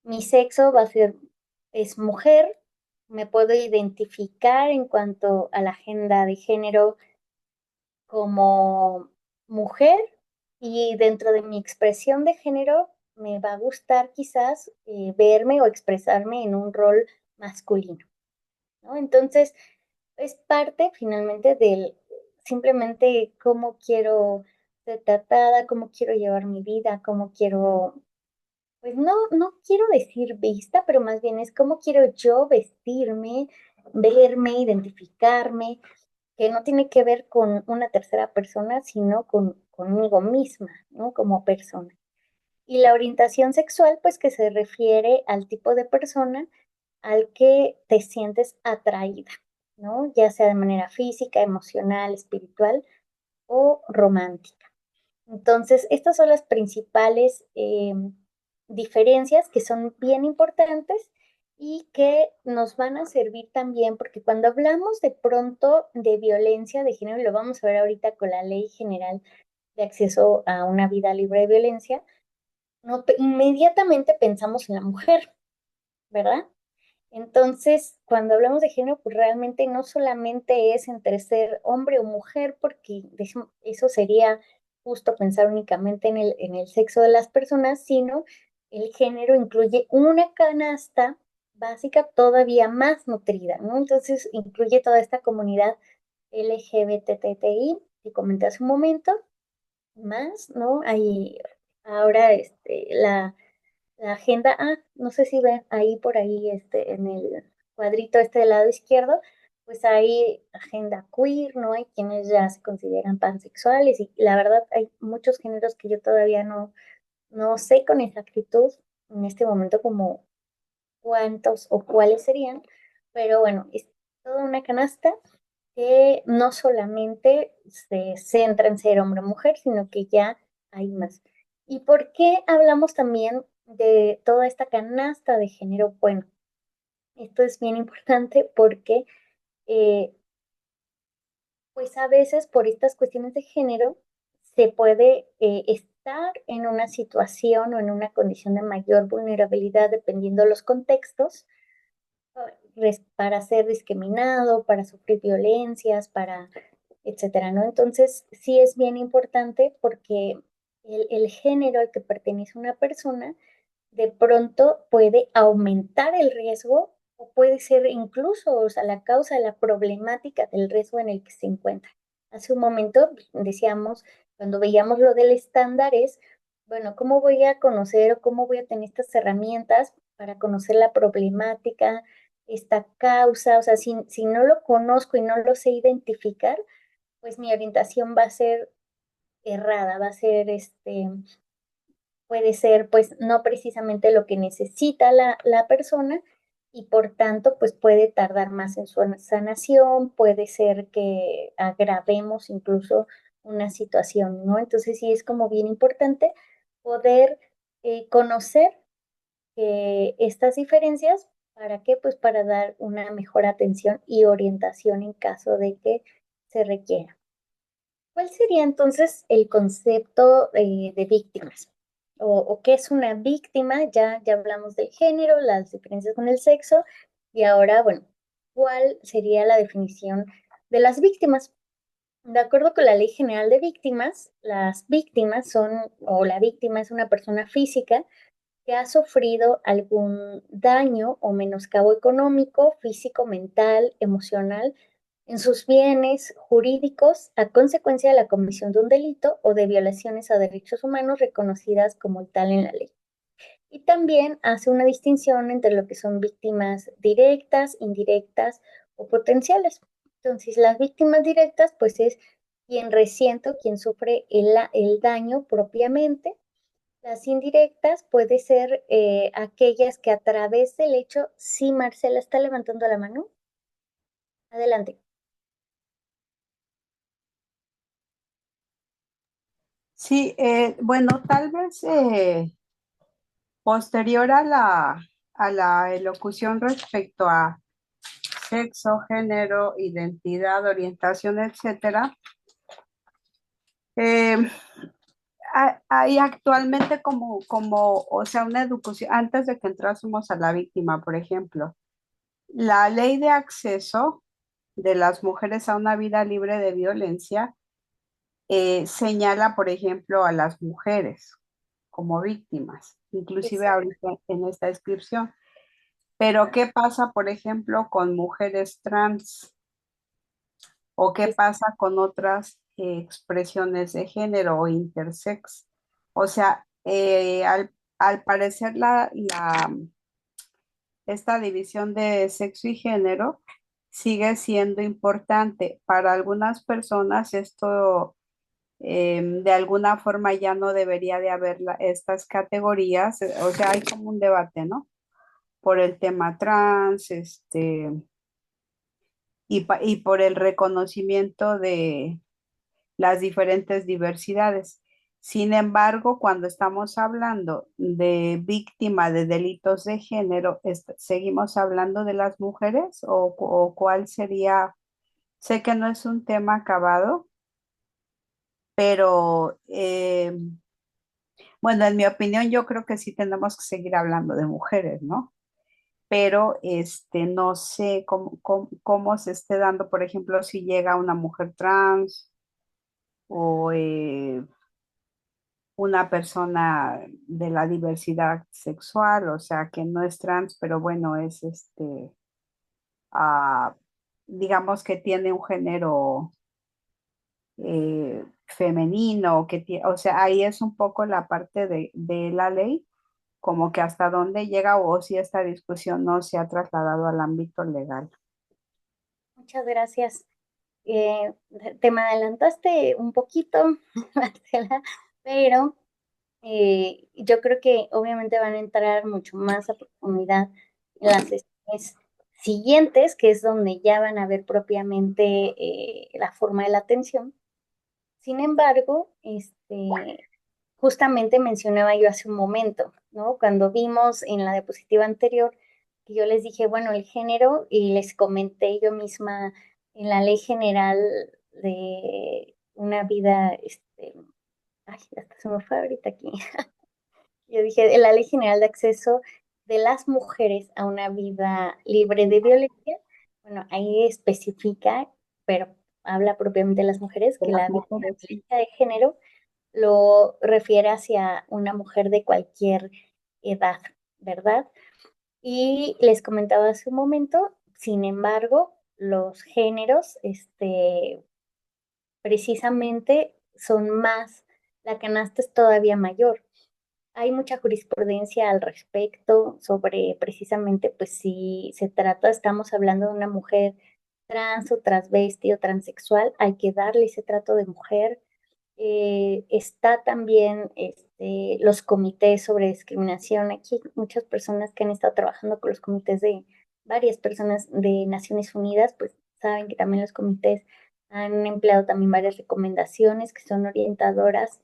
mi sexo es mujer, me puedo identificar en cuanto a la agenda de género como mujer y dentro de mi expresión de género me va a gustar quizás verme o expresarme en un rol masculino, ¿no? Entonces, es parte finalmente del simplemente cómo quiero ser tratada, cómo quiero llevar mi vida, cómo quiero, pues no quiero decir vista, pero más bien es cómo quiero yo vestirme, verme, identificarme, que no tiene que ver con una tercera persona, sino conmigo misma, ¿no? Como persona. Y la orientación sexual, pues que se refiere al tipo de persona al que te sientes atraída, ¿no? Ya sea de manera física, emocional, espiritual o romántica. Entonces, estas son las principales diferencias que son bien importantes y que nos van a servir también, porque cuando hablamos de pronto de violencia de género, y lo vamos a ver ahorita con la Ley General de Acceso a una Vida Libre de Violencia, no, inmediatamente pensamos en la mujer, ¿verdad? Entonces, cuando hablamos de género, pues realmente no solamente es entre ser hombre o mujer, porque eso sería justo pensar únicamente en el sexo de las personas, sino el género incluye una canasta básica todavía más nutrida, ¿no? Entonces, incluye toda esta comunidad LGBTTI que comenté hace un momento, más, ¿no? Hay ahora la agenda, no sé si ven ahí por ahí en el cuadrito del lado izquierdo, pues hay agenda queer, ¿no? Hay quienes ya se consideran pansexuales y la verdad hay muchos géneros que yo todavía no sé con exactitud en este momento como cuántos o cuáles serían, pero bueno, es toda una canasta que no solamente se centra en ser hombre o mujer, sino que ya hay más. ¿Y por qué hablamos también de toda esta canasta de género? Bueno, esto es bien importante porque eh, pues a veces por estas cuestiones de género se puede estar en una situación o en una condición de mayor vulnerabilidad dependiendo de los contextos para ser discriminado, para sufrir violencias, para etcétera, ¿no? Entonces, sí es bien importante porque el género al que pertenece una persona de pronto puede aumentar el riesgo o puede ser incluso, o sea, la causa de la problemática del riesgo en el que se encuentra. Hace un momento decíamos, cuando veíamos lo del estándar es, bueno, ¿cómo voy a conocer o cómo voy a tener estas herramientas para conocer la problemática, esta causa? O sea, si no lo conozco y no lo sé identificar, pues mi orientación va a ser errada, va a ser puede ser pues no precisamente lo que necesita la persona y por tanto pues puede tardar más en su sanación, puede ser que agravemos incluso una situación, ¿no? Entonces sí es como bien importante poder conocer estas diferencias. ¿Para qué? Pues para dar una mejor atención y orientación en caso de que se requiera. ¿Cuál sería entonces el concepto de víctimas? O qué es una víctima? Ya hablamos del género, las diferencias con el sexo, y ahora, bueno, ¿cuál sería la definición de las víctimas? De acuerdo con la Ley General de Víctimas, las víctimas son, o la víctima es una persona física que ha sufrido algún daño o menoscabo económico, físico, mental, emocional en sus bienes jurídicos a consecuencia de la comisión de un delito o de violaciones a derechos humanos reconocidas como tal en la ley. Y también hace una distinción entre lo que son víctimas directas, indirectas o potenciales. Entonces, las víctimas directas, pues es quien resiente o quien sufre el daño propiamente. Las indirectas puede ser aquellas que a través del hecho, sí, Marcela está levantando la mano. Adelante. Sí, bueno, tal vez posterior a la elocución respecto a sexo, género, identidad, orientación, etcétera, eh, hay actualmente o sea, una educación, antes de que entrásemos a la víctima, por ejemplo, la ley de acceso de las mujeres a una vida libre de violencia señala, por ejemplo, a las mujeres como víctimas, inclusive Exacto. ahorita en esta descripción. Pero ¿qué pasa, por ejemplo, con mujeres trans? ¿O qué pasa con otras expresiones de género o intersex? O sea, al parecer esta división de sexo y género sigue siendo importante. Para algunas personas esto de alguna forma ya no debería de haber estas categorías. O sea, hay como un debate, ¿no? Por el tema trans, y por el reconocimiento de las diferentes diversidades. Sin embargo, cuando estamos hablando de víctima de delitos de género, ¿seguimos hablando de las mujeres o cuál sería? Sé que no es un tema acabado, pero bueno, en mi opinión yo creo que sí tenemos que seguir hablando de mujeres, ¿no? Pero no sé cómo se esté dando, por ejemplo, si llega una mujer trans o una persona de la diversidad sexual, o sea, que no es trans, pero bueno, es ah, digamos que tiene un género femenino, o sea, ahí es un poco la parte de la ley, como que hasta dónde llega o si esta discusión no se ha trasladado al ámbito legal. Muchas gracias. Te me adelantaste un poquito, Marcela, pero yo creo que obviamente van a entrar mucho más a profundidad en las sesiones siguientes, que es donde ya van a ver propiamente la forma de la atención. Sin embargo, justamente mencionaba yo hace un momento, ¿no? Cuando vimos en la diapositiva anterior, que yo les dije, bueno, el género, y les comenté yo misma en la Ley General de una vida, ay, hasta se me fue ahorita aquí. Yo dije, en la Ley General de Acceso de las Mujeres a una vida libre de violencia, bueno, ahí especifica, pero habla propiamente de las mujeres, De que las la mujeres, sí. violencia de género lo refiere hacia una mujer de cualquier edad, ¿verdad? Y les comentaba hace un momento, sin embargo, los géneros, precisamente son más, la canasta es todavía mayor. Hay mucha jurisprudencia al respecto sobre precisamente, pues si se trata, estamos hablando de una mujer trans o transvesti o transexual, hay que darle ese trato de mujer. Está también los comités sobre discriminación. Aquí hay muchas personas que han estado trabajando con los comités de varias personas de Naciones Unidas, pues saben que también los comités han empleado también varias recomendaciones que son orientadoras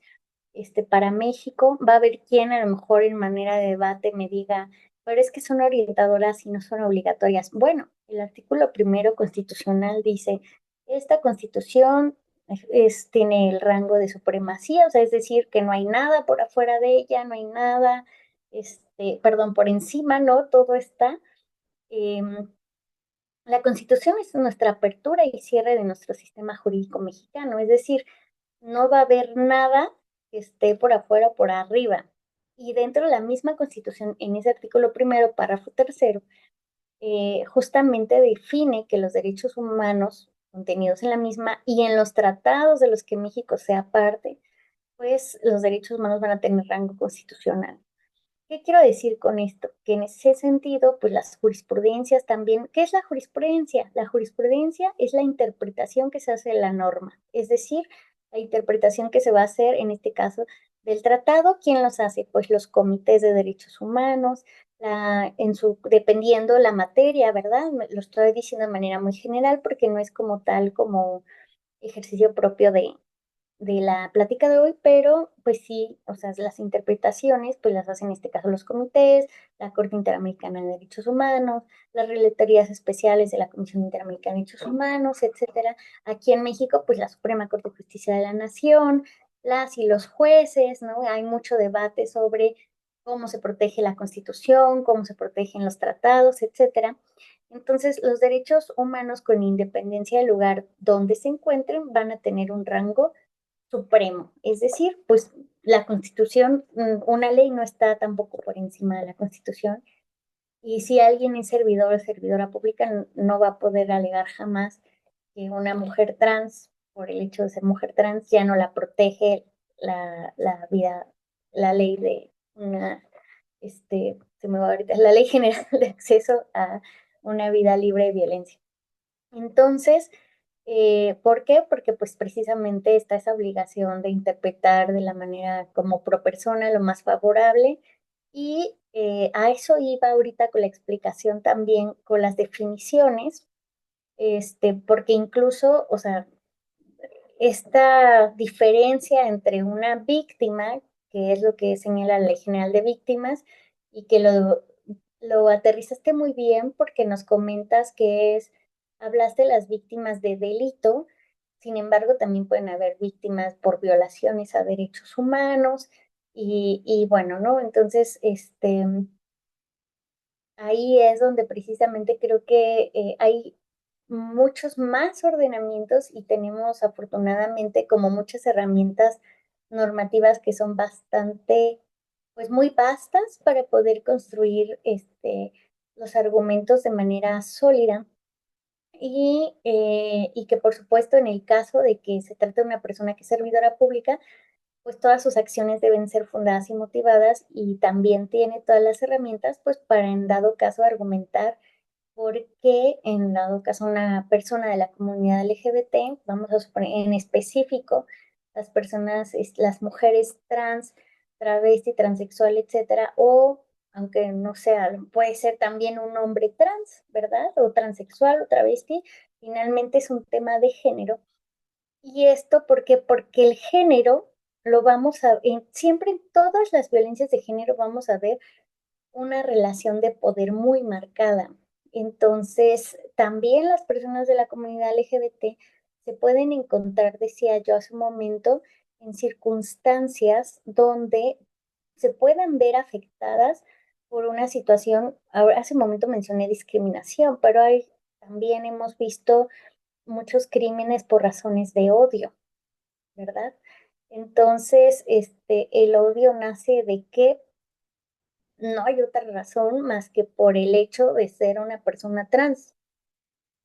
para México. Va a haber quien a lo mejor en manera de debate me diga, pero es que son orientadoras y no son obligatorias. Bueno, el artículo primero constitucional dice, esta constitución tiene el rango de supremacía, o sea, es decir, que no hay nada por afuera de ella, no hay nada, perdón, por encima, ¿no? Todo está. em, la constitución es nuestra apertura y cierre de nuestro sistema jurídico mexicano, es decir, no va a haber nada que esté por afuera o por arriba. Y dentro de la misma Constitución, en ese artículo primero, párrafo tercero, justamente define que los derechos humanos contenidos en la misma y en los tratados de los que México sea parte, pues los derechos humanos van a tener rango constitucional. ¿Qué quiero decir con esto? Que en ese sentido, pues las jurisprudencias también, ¿qué es la jurisprudencia? La jurisprudencia es la interpretación que se hace de la norma, es decir, la interpretación que se va a hacer en este caso del tratado. ¿Quién los hace? Pues los comités de derechos humanos, dependiendo la materia, ¿verdad? Lo estoy diciendo de manera muy general porque no es como tal como ejercicio propio de la plática de hoy, pero pues sí, o sea, las interpretaciones pues las hacen en este caso los comités, la Corte Interamericana de Derechos Humanos, las relatorías especiales de la Comisión Interamericana de Derechos Humanos, etcétera. Aquí en México pues la Suprema Corte de Justicia de la Nación, las y los jueces, ¿no? Hay mucho debate sobre cómo se protege la Constitución, cómo se protegen los tratados, etcétera. Entonces, los derechos humanos, con independencia del lugar donde se encuentren, van a tener un rango supremo. Es decir, pues la Constitución, una ley no está tampoco por encima de la Constitución. Y si alguien es servidor o servidora pública, no va a poder alegar jamás que una mujer trans, por el hecho de ser mujer trans, ya no la protege la vida, la ley de una, se me va ahorita, la ley general de acceso a una vida libre de violencia. Entonces, ¿por qué? Porque pues precisamente está esa obligación de interpretar de la manera como pro persona lo más favorable y a eso iba ahorita con la explicación también, con las definiciones, porque incluso, o sea, esta diferencia entre una víctima, que es lo que señala la Ley General de Víctimas, y que lo aterrizaste muy bien porque nos comentas que hablaste de las víctimas de delito, sin embargo también pueden haber víctimas por violaciones a derechos humanos, y bueno, ¿no? Entonces, ahí es donde precisamente creo que hay muchos más ordenamientos y tenemos afortunadamente como muchas herramientas normativas que son bastante, pues muy vastas para poder construir los argumentos de manera sólida y que por supuesto en el caso de que se trate de una persona que es servidora pública, pues todas sus acciones deben ser fundadas y motivadas y también tiene todas las herramientas pues para en dado caso argumentar por qué en dado caso una persona de la comunidad LGBT, vamos a suponer en específico las personas, las mujeres trans, travesti, transexual, etcétera, o aunque no sea, puede ser también un hombre trans, ¿verdad? O transexual o travesti, finalmente es un tema de género. ¿Y esto por qué? Porque el género lo vamos siempre en todas las violencias de género vamos a ver una relación de poder muy marcada. Entonces, también las personas de la comunidad LGBT se pueden encontrar, decía yo hace un momento, en circunstancias donde se puedan ver afectadas por una situación, ahora hace un momento mencioné discriminación, pero también hemos visto muchos crímenes por razones de odio, ¿verdad? Entonces, el odio nace de que no hay otra razón más que por el hecho de ser una persona trans,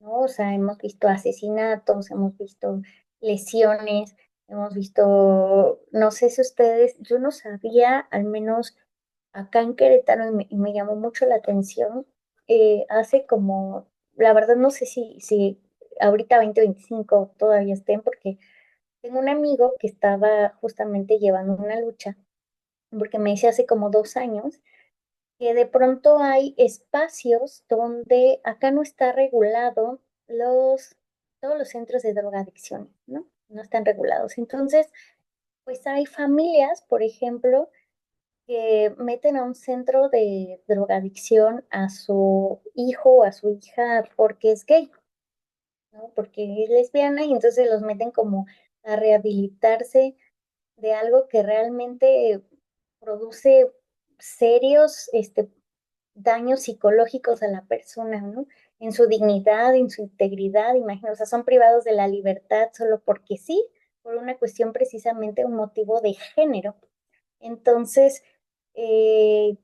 ¿no? O sea, hemos visto asesinatos, hemos visto lesiones, hemos visto, no sé si ustedes, yo no sabía, al menos acá en Querétaro, y me llamó mucho la atención, hace como, la verdad no sé si ahorita 2025 todavía estén, porque tengo un amigo que estaba justamente llevando una lucha, porque me dice hace como 2 años, que de pronto hay espacios donde acá no está regulado todos los centros de drogadicción, ¿no? No están regulados. Entonces, pues hay familias, por ejemplo, que meten a un centro de drogadicción a su hijo o a su hija porque es gay, ¿no? Porque es lesbiana y entonces los meten como a rehabilitarse de algo que realmente produce serios, daños psicológicos a la persona, ¿no? En su dignidad, en su integridad, imagino, o sea, son privados de la libertad solo porque sí, por una cuestión precisamente, un motivo de género. Entonces, eh,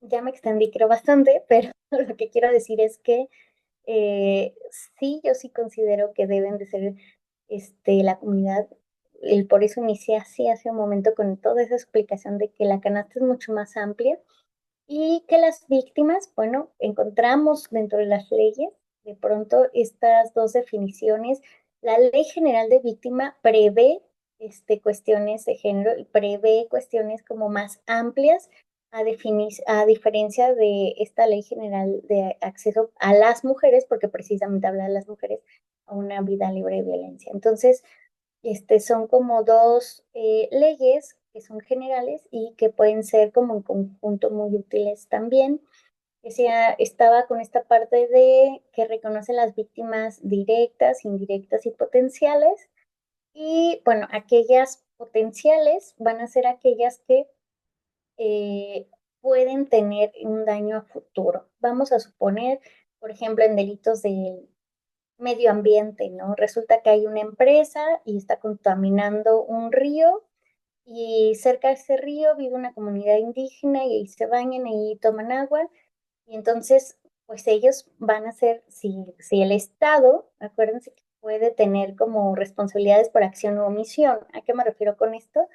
ya me extendí, creo, bastante, pero lo que quiero decir es que sí, yo sí considero que deben de ser la comunidad y por eso inicié así hace un momento con toda esa explicación de que la canasta es mucho más amplia y que las víctimas, bueno, encontramos dentro de las leyes de pronto estas dos definiciones. La Ley General de Víctima prevé cuestiones de género y prevé cuestiones como más amplias a diferencia de esta Ley General de Acceso a las Mujeres, porque precisamente habla de las mujeres a una vida libre de violencia. Entonces, son como dos leyes que son generales y que pueden ser como en conjunto muy útiles también. Decía, estaba con esta parte de que reconoce las víctimas directas, indirectas y potenciales. Y bueno, aquellas potenciales van a ser aquellas que pueden tener un daño a futuro. Vamos a suponer, por ejemplo, en delitos del medio ambiente, ¿no? Resulta que hay una empresa y está contaminando un río y cerca de ese río vive una comunidad indígena y ahí se bañan y toman agua y entonces pues ellos van a ser, si el Estado, acuérdense que puede tener como responsabilidades por acción o omisión. ¿A qué me refiero con esto?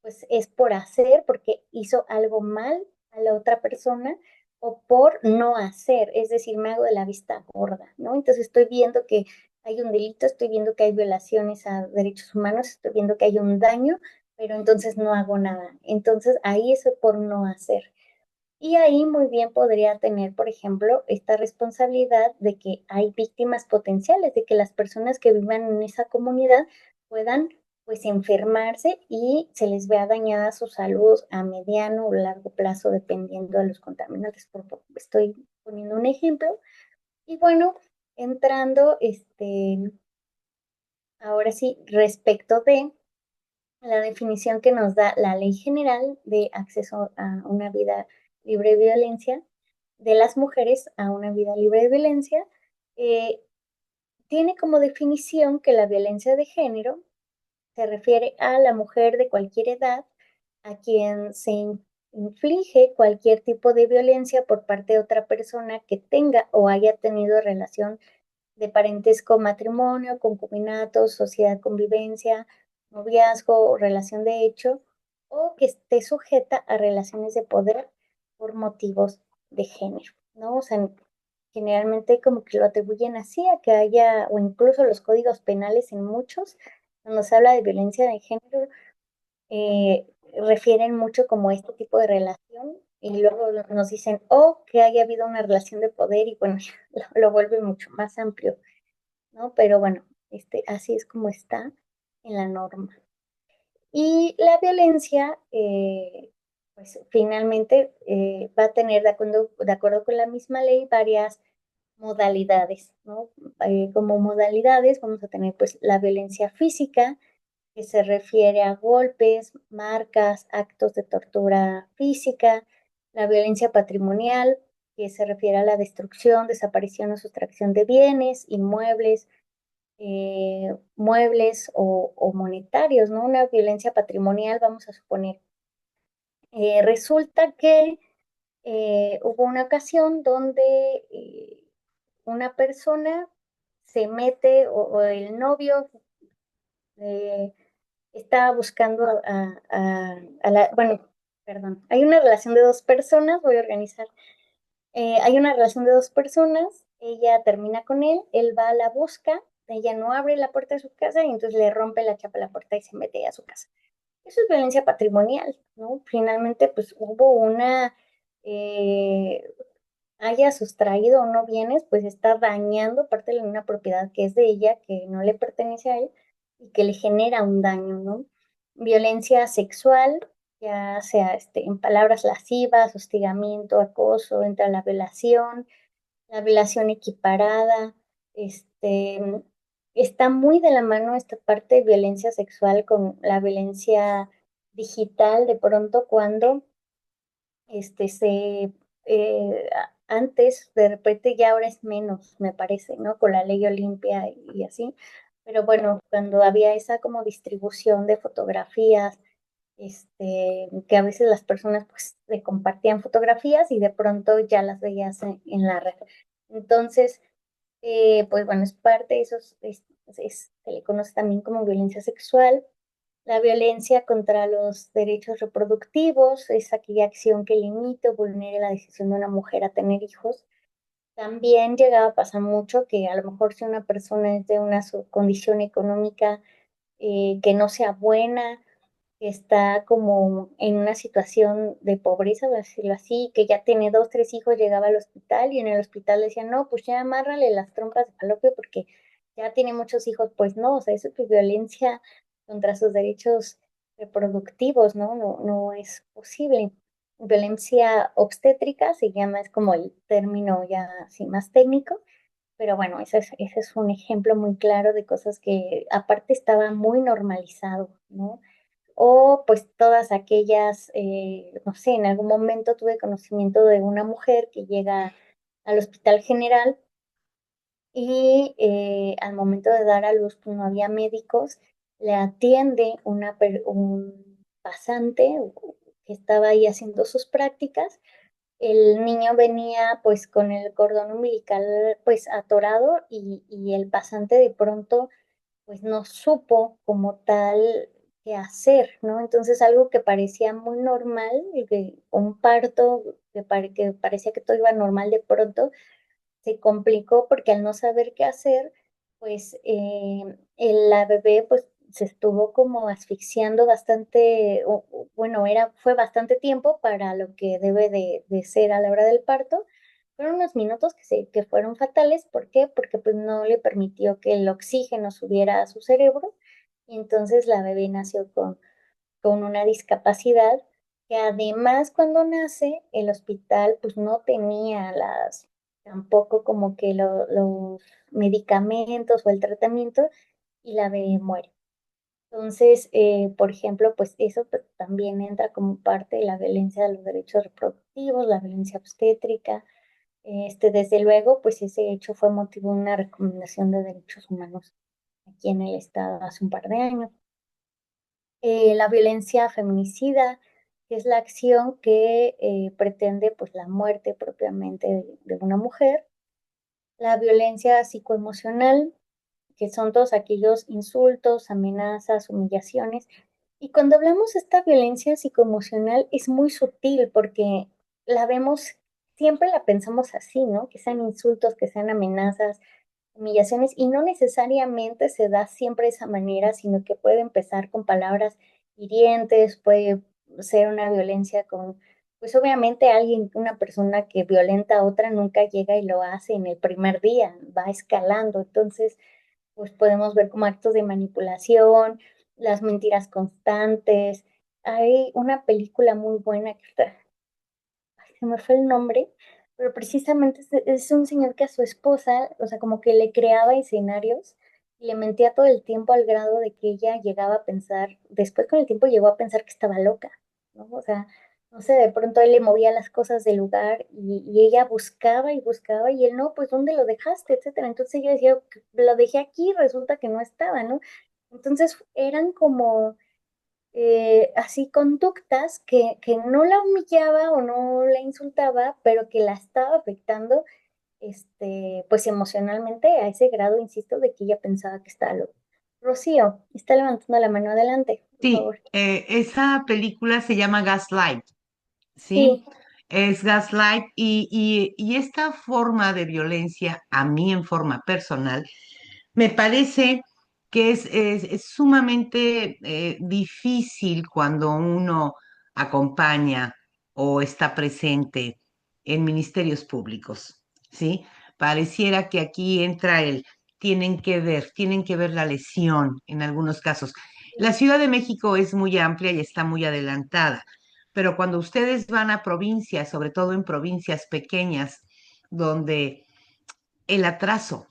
Pues es por hacer, porque hizo algo mal a la otra persona, o por no hacer, es decir, me hago de la vista gorda, ¿no? Entonces estoy viendo que hay un delito, estoy viendo que hay violaciones a derechos humanos, estoy viendo que hay un daño, pero entonces no hago nada. Entonces ahí es por no hacer. Y ahí muy bien podría tener, por ejemplo, esta responsabilidad de que hay víctimas potenciales, de que las personas que vivan en esa comunidad puedan pues enfermarse y se les vea dañada su salud a mediano o largo plazo dependiendo de los contaminantes. Estoy poniendo un ejemplo. Y bueno, entrando, ahora sí, respecto de la definición que nos da la Ley General de Acceso a una vida libre de violencia de las mujeres a una vida libre de violencia, eh, tiene como definición que la violencia de género se refiere a la mujer de cualquier edad a quien se inflige cualquier tipo de violencia por parte de otra persona que tenga o haya tenido relación de parentesco, matrimonio, concubinato, sociedad, convivencia, noviazgo o relación de hecho, o que esté sujeta a relaciones de poder por motivos de género, ¿no? O sea, generalmente como que lo atribuyen así a que haya, o incluso los códigos penales en muchos, cuando se habla de violencia de género, refieren mucho como este tipo de relación y luego nos dicen, o que haya habido una relación de poder y bueno, lo vuelve mucho más amplio, ¿no? Pero bueno, así es como está en la norma. Y la violencia, pues finalmente va a tener, de acuerdo con la misma ley, varias modalidades, ¿no? Como modalidades vamos a tener pues la violencia física, que se refiere a golpes, marcas, actos de tortura física, la violencia patrimonial, que se refiere a la destrucción, desaparición o sustracción de bienes, inmuebles, muebles o monetarios, ¿no? Una violencia patrimonial, vamos a suponer. Resulta que hubo una ocasión donde una persona se mete o el novio eh, estaba buscando bueno, perdón, hay una relación de dos personas, voy a organizar. Hay una relación de dos personas, ella termina con él va a la busca, ella no abre la puerta de su casa y entonces le rompe la chapa a la puerta y se mete a su casa. Eso es violencia patrimonial, ¿no? Finalmente, pues hubo eh, haya sustraído o no bienes, pues está dañando parte de una propiedad que es de ella, que no le pertenece a él y que le genera un daño, ¿no? Violencia sexual, ya sea en palabras lascivas, hostigamiento, acoso, entra la violación equiparada, está muy de la mano esta parte de violencia sexual con la violencia digital, de pronto cuando antes, de repente ya ahora es menos, me parece, ¿no? Con la ley Olimpia y así. Pero bueno, cuando había esa como distribución de fotografías, que a veces las personas pues le compartían fotografías y de pronto ya las veías en la red. Entonces, pues bueno, es parte de esos, se le conoce también como violencia sexual. La violencia contra los derechos reproductivos es aquella acción que limite o vulnere la decisión de una mujer a tener hijos. También llegaba a pasar mucho que a lo mejor si una persona es de una condición económica que no sea buena, que está como en una situación de pobreza, por decirlo así, que ya tiene dos, tres hijos, llegaba al hospital y en el hospital le decían, no, pues ya amárrale las trompas de falopio porque ya tiene muchos hijos. Pues no, o sea, eso es violencia contra sus derechos reproductivos, ¿no? No, no es posible. Violencia obstétrica se llama, es como el término ya así más técnico, pero bueno, ese es un ejemplo muy claro de cosas que aparte estaba muy normalizado, ¿no? O pues todas aquellas, no sé, en algún momento tuve conocimiento de una mujer que llega al hospital general y al momento de dar a luz pues no había médicos, le atiende un pasante que estaba ahí haciendo sus prácticas. El niño venía pues con el cordón umbilical pues atorado y el pasante de pronto pues no supo como tal qué hacer, ¿no? Entonces algo que parecía muy normal, y que un parto que parecía que todo iba normal de pronto, se complicó porque al no saber qué hacer, pues la bebé pues se estuvo como asfixiando bastante, bueno, fue bastante tiempo para lo que debe de ser a la hora del parto. Fueron unos minutos que fueron fatales. ¿Por qué? Porque pues no le permitió que el oxígeno subiera a su cerebro y entonces la bebé nació con una discapacidad que además cuando nace el hospital pues no tenía tampoco como que los medicamentos o el tratamiento y la bebé muere. Entonces, por ejemplo, pues eso pues, también entra como parte de la violencia de los derechos reproductivos, la violencia obstétrica. Desde luego, pues ese hecho fue motivo de una recomendación de derechos humanos aquí en el estado hace un par de años. La violencia feminicida, que es la acción que pretende pues la muerte propiamente de una mujer. La violencia psicoemocional, que son todos aquellos insultos, amenazas, humillaciones. Y cuando hablamos de esta violencia psicoemocional es muy sutil porque la vemos, siempre la pensamos así, ¿no? Que sean insultos, que sean amenazas, humillaciones, y no necesariamente se da siempre de esa manera, sino que puede empezar con palabras hirientes, puede ser una violencia con, pues obviamente una persona que violenta a otra nunca llega y lo hace en el primer día, va escalando. Entonces pues podemos ver como actos de manipulación, las mentiras constantes. Hay una película muy buena que ay, se me fue el nombre, pero precisamente es un señor que a su esposa, o sea, como que le creaba escenarios y le mentía todo el tiempo al grado de que ella llegaba a pensar, después con el tiempo llegó a pensar que estaba loca, ¿no? O sea, no sé, de pronto él le movía las cosas del lugar y ella buscaba y buscaba y él no, pues ¿dónde lo dejaste? Etcétera. Entonces ella decía, lo dejé aquí, resulta que no estaba, ¿no? Entonces eran como así conductas que no la humillaba o no la insultaba, pero que la estaba afectando, pues emocionalmente a ese grado, insisto, de que ella pensaba que estaba loca. Rocío, está levantando la mano adelante, por Sí, favor. esa película se llama Gaslight, ¿sí? Sí, Es Gaslight y esta forma de violencia, a mí en forma personal, me parece que es sumamente difícil cuando uno acompaña o está presente en ministerios públicos, ¿sí? Pareciera que aquí entra tienen que ver la lesión en algunos casos. La Ciudad de México es muy amplia y está muy adelantada, pero cuando ustedes van a provincias, sobre todo en provincias pequeñas, donde el atraso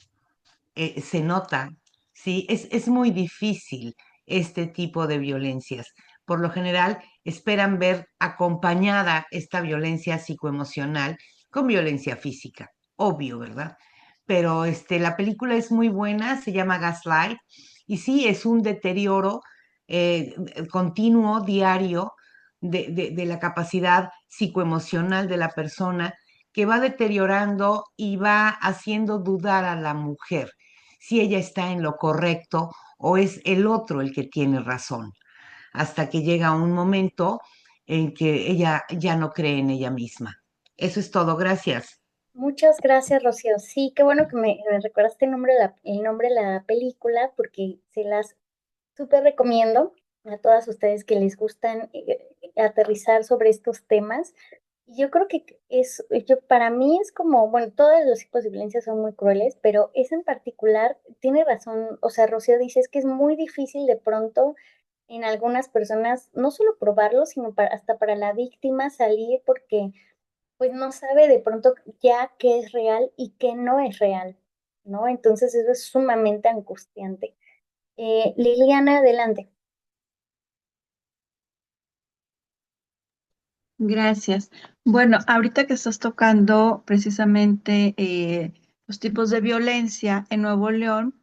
se nota, ¿sí? Es muy difícil este tipo de violencias. Por lo general, esperan ver acompañada esta violencia psicoemocional con violencia física, obvio, ¿verdad? Pero la película es muy buena, se llama Gaslight, y sí, es un deterioro continuo, diario, de la capacidad psicoemocional de la persona que va deteriorando y va haciendo dudar a la mujer si ella está en lo correcto o es el otro el que tiene razón. hasta que llega un momento en que ella ya no cree en ella misma. Eso es todo, gracias. Muchas gracias, Rocío. Sí, qué bueno que me recordaste el nombre de la película, porque se las súper recomiendo a todas ustedes que les gustan aterrizar sobre estos temas. Y yo creo que para mí es como, bueno, todos los tipos de violencia son muy crueles, pero esa en particular tiene razón. O sea, Rocío dice, es que es muy difícil de pronto en algunas personas, no solo probarlo, sino hasta para la víctima salir, porque pues no sabe de pronto ya qué es real y qué no es real, ¿no? Entonces eso es sumamente angustiante. Liliana, adelante. Gracias. Bueno, ahorita que estás tocando precisamente los tipos de violencia en Nuevo León,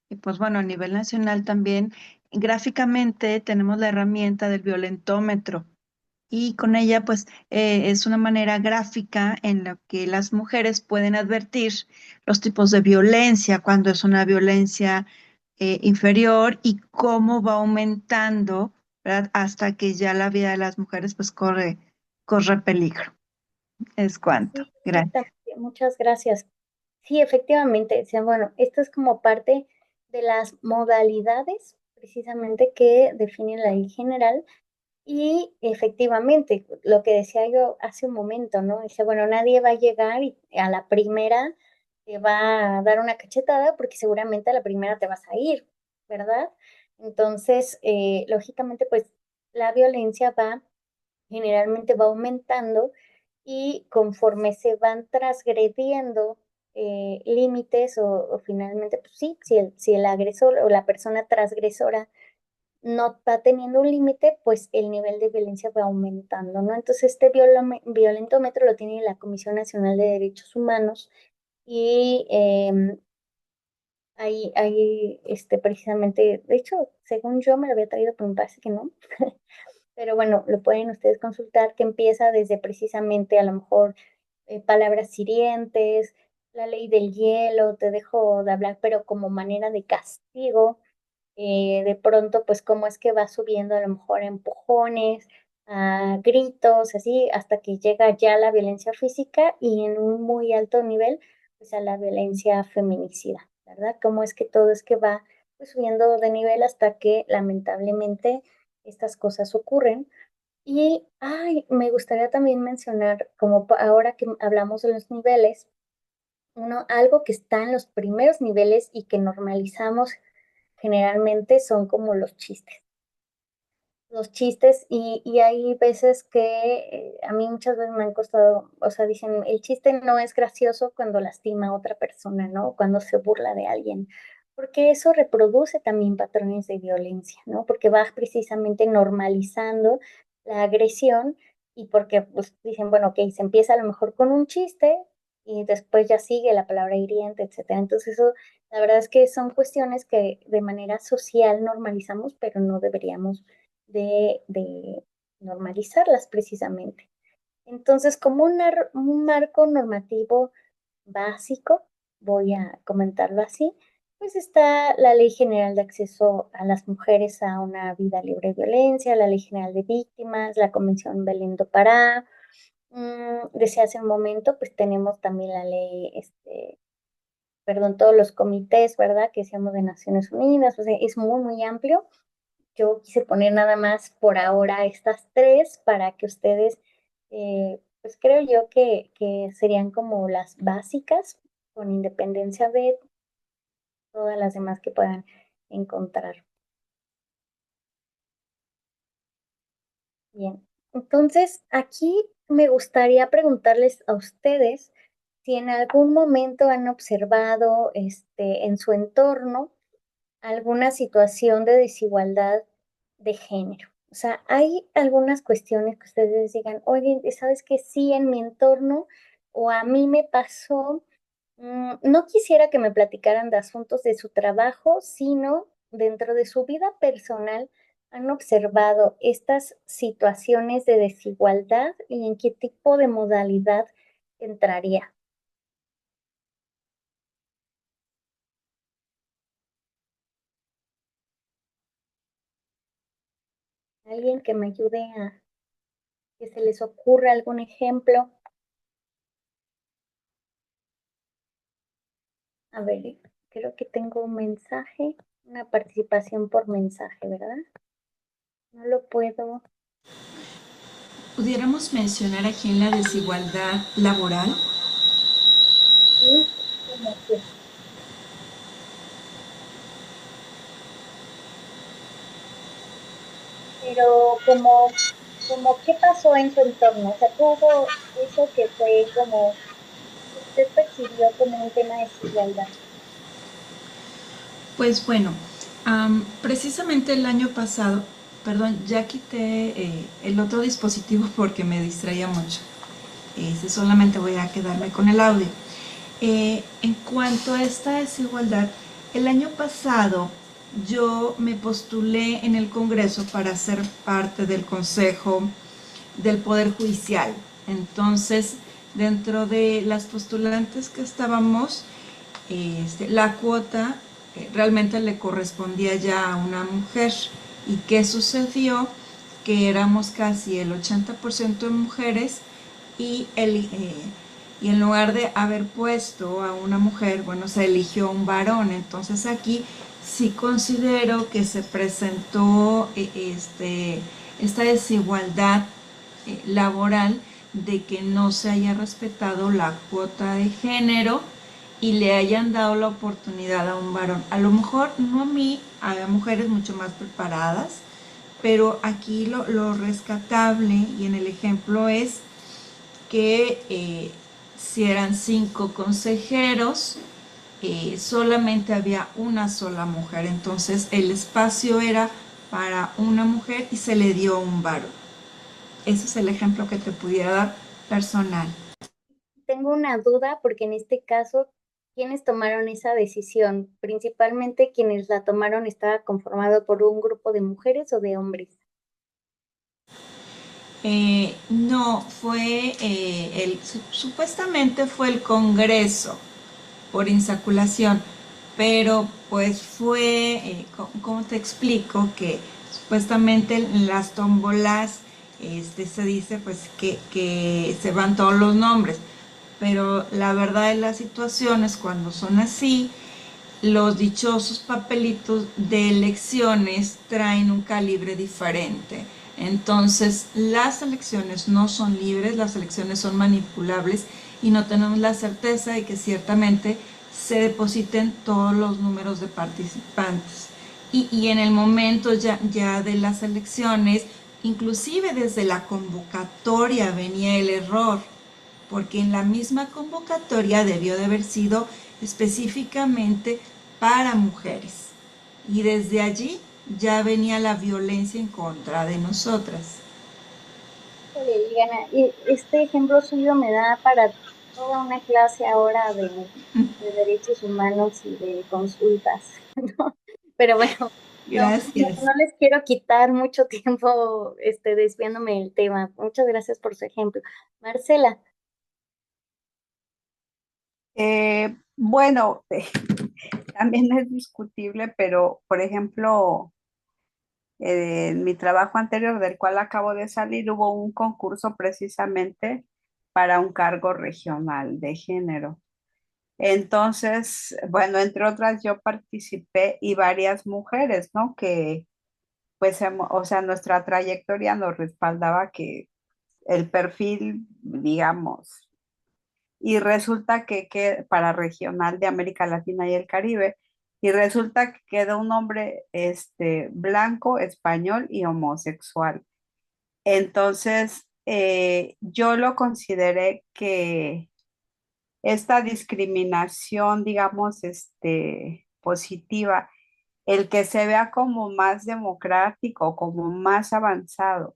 y pues bueno, a nivel nacional también, gráficamente tenemos la herramienta del violentómetro y con ella pues es una manera gráfica en la que las mujeres pueden advertir los tipos de violencia, cuando es una violencia inferior y cómo va aumentando, ¿verdad? Hasta que ya la vida de las mujeres pues corre peligro. Es cuanto. Sí, Gracias. exactamente. Muchas gracias. Sí, efectivamente, decían, bueno, esto es como parte de las modalidades precisamente que define la ley general y efectivamente, lo que decía yo hace un momento, ¿no? Dice, bueno, nadie va a llegar y a la primera te va a dar una cachetada porque seguramente a la primera te vas a ir, ¿verdad? Entonces, lógicamente, pues la violencia generalmente va aumentando y conforme se van transgrediendo límites o finalmente, pues sí, si el agresor o la persona transgresora no va teniendo un límite, pues el nivel de violencia va aumentando, ¿no? Entonces este violentómetro lo tiene la Comisión Nacional de Derechos Humanos y precisamente, de hecho, según yo me lo había traído, pero me parece que no. Pero bueno, lo pueden ustedes consultar, que empieza desde precisamente a lo mejor palabras hirientes, la ley del hielo, te dejo de hablar, pero como manera de castigo, de pronto, pues cómo es que va subiendo a lo mejor a empujones, a gritos, así, hasta que llega ya la violencia física y en un muy alto nivel, pues a la violencia feminicida, ¿verdad? Cómo es que todo es que va pues subiendo de nivel hasta que lamentablemente estas cosas ocurren. Y, ay, me gustaría también mencionar, como ahora que hablamos de los niveles, algo que está en los primeros niveles y que normalizamos generalmente son como los chistes. Los chistes y hay veces que a mí muchas veces me han costado, o sea, dicen, el chiste no es gracioso cuando lastima a otra persona, ¿no? Cuando se burla de alguien, porque eso reproduce también patrones de violencia, ¿no? Porque va precisamente normalizando la agresión y porque pues dicen, bueno, ok, se empieza a lo mejor con un chiste y después ya sigue la palabra hiriente, etcétera. Entonces eso, la verdad es que son cuestiones que de manera social normalizamos, pero no deberíamos de normalizarlas precisamente. Entonces, como un marco normativo básico, voy a comentarlo así, pues está la Ley General de Acceso a las Mujeres a una Vida Libre de Violencia, la Ley General de Víctimas, la Convención Belén do Pará. Desde hace un momento, pues tenemos también la ley, perdón, todos los comités, ¿verdad? Que seamos de Naciones Unidas, o sea, es muy, muy amplio. Yo quise poner nada más por ahora estas tres para que ustedes, pues creo yo que serían como las básicas, con independencia de todas las demás que puedan encontrar. Bien, entonces aquí me gustaría preguntarles a ustedes si en algún momento han observado en su entorno alguna situación de desigualdad de género. O sea, hay algunas cuestiones que ustedes digan, oye, ¿sabes que sí en mi entorno o a mí me pasó? No quisiera que me platicaran de asuntos de su trabajo, sino dentro de su vida personal han observado estas situaciones de desigualdad y en qué tipo de modalidad entraría. ¿Alguien que me ayude a que se les ocurra algún ejemplo? A ver, creo que tengo un mensaje, una participación por mensaje, ¿verdad? No lo puedo. Pudiéramos mencionar aquí en la desigualdad laboral. Sí, como que. Pero como qué pasó en su entorno, o sea, todo eso que fue como, usted percibió como un tema de desigualdad. Pues bueno, precisamente el año pasado, perdón, ya quité el otro dispositivo porque me distraía mucho. Solamente voy a quedarme con el audio. En cuanto a esta desigualdad, el año pasado yo me postulé en el Congreso para ser parte del Consejo del Poder Judicial. Entonces, dentro de las postulantes que estábamos, la cuota realmente le correspondía ya a una mujer. ¿Y qué sucedió? Que éramos casi el 80% de mujeres y, y en lugar de haber puesto a una mujer, bueno, se eligió a un varón. Entonces aquí sí considero que se presentó esta desigualdad laboral de que no se haya respetado la cuota de género y le hayan dado la oportunidad a un varón. A lo mejor no a mí, a mujeres mucho más preparadas, pero aquí lo rescatable y en el ejemplo es que si eran 5 consejeros, solamente había una sola mujer, entonces el espacio era para una mujer y se le dio un varón. Ese es el ejemplo que te pudiera dar personal. Tengo una duda porque en este caso, ¿quiénes tomaron esa decisión? Principalmente quienes la tomaron estaba conformado por un grupo de mujeres o de hombres. No, fue supuestamente fue el Congreso por insaculación, pero pues fue, ¿cómo te explico? Que supuestamente en las tómbolas se dice pues que se van todos los nombres, pero la verdad de las situaciones cuando son así, los dichosos papelitos de elecciones traen un calibre diferente. Entonces, las elecciones no son libres, las elecciones son manipulables y no tenemos la certeza de que ciertamente se depositen todos los números de participantes. Y en el momento ya de las elecciones, inclusive desde la convocatoria venía el error, porque en la misma convocatoria debió de haber sido específicamente para mujeres. Y desde allí ya venía la violencia en contra de nosotras. Liliana, y este ejemplo suyo me da para toda una clase ahora de derechos humanos y de consultas, ¿no? Pero bueno, Gracias. no les quiero quitar mucho tiempo desviándome del tema. Muchas gracias por su ejemplo. Marcela. Bueno, también es discutible, pero por ejemplo, en mi trabajo anterior, del cual acabo de salir, hubo un concurso precisamente para un cargo regional de género. Entonces, bueno, entre otras, yo participé y varias mujeres, ¿no? Que, pues, o sea, nuestra trayectoria nos respaldaba que el perfil, digamos, y resulta que para regional de América Latina y el Caribe, y resulta que quedó un hombre blanco, español y homosexual. Entonces, yo lo consideré que esta discriminación, digamos, positiva, el que se vea como más democrático, como más avanzado,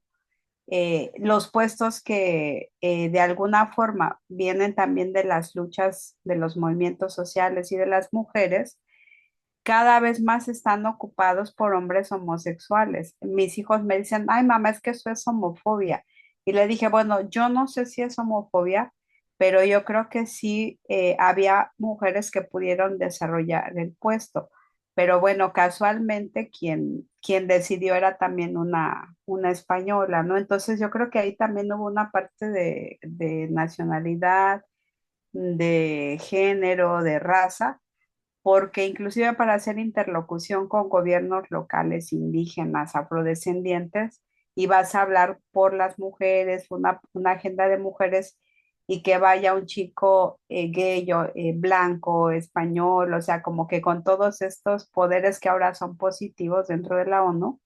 los puestos que de alguna forma vienen también de las luchas de los movimientos sociales y de las mujeres, cada vez más están ocupados por hombres homosexuales. Mis hijos me dicen, ay mamá, es que eso es homofobia. Y le dije, bueno, yo no sé si es homofobia, pero yo creo que sí había mujeres que pudieron desarrollar el puesto. pero bueno, casualmente quien decidió era también una española, ¿no? Entonces yo creo que ahí también hubo una parte de nacionalidad, de género, de raza, porque inclusive para hacer interlocución con gobiernos locales indígenas, afrodescendientes, y vas a hablar por las mujeres, una agenda de mujeres, y que vaya un chico gay o blanco, español, o sea, como que con todos estos poderes que ahora son positivos dentro de la ONU,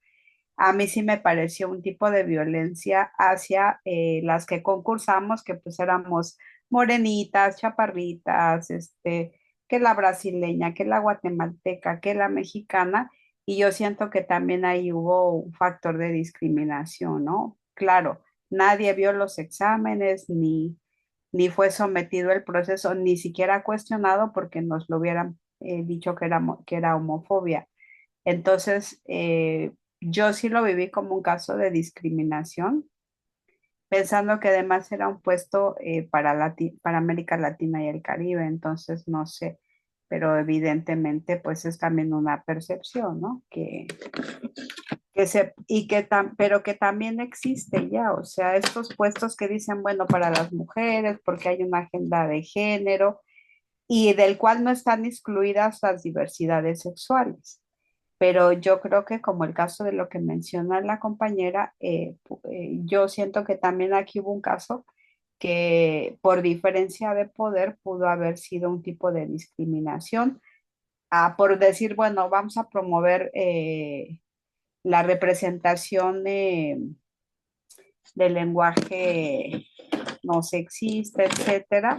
a mí sí me pareció un tipo de violencia hacia las que concursamos, que pues éramos morenitas, chaparritas, que la brasileña, que la guatemalteca, que la mexicana, y yo siento que también ahí hubo un factor de discriminación, ¿no? Claro, nadie vio los exámenes, ni fue sometido el proceso, ni siquiera cuestionado porque nos lo hubieran dicho que era homofobia. Entonces, yo sí lo viví como un caso de discriminación, pensando que además era un puesto para América Latina y el Caribe, entonces no sé, pero evidentemente pues es también una percepción, ¿no? Pero que también existe ya, o sea, estos puestos que dicen, bueno, para las mujeres, porque hay una agenda de género y del cual no están excluidas las diversidades sexuales. Pero yo creo que como el caso de lo que menciona la compañera, yo siento que también aquí hubo un caso que por diferencia de poder pudo haber sido un tipo de discriminación, por decir, bueno, vamos a promover la representación del lenguaje no sexista, etcétera.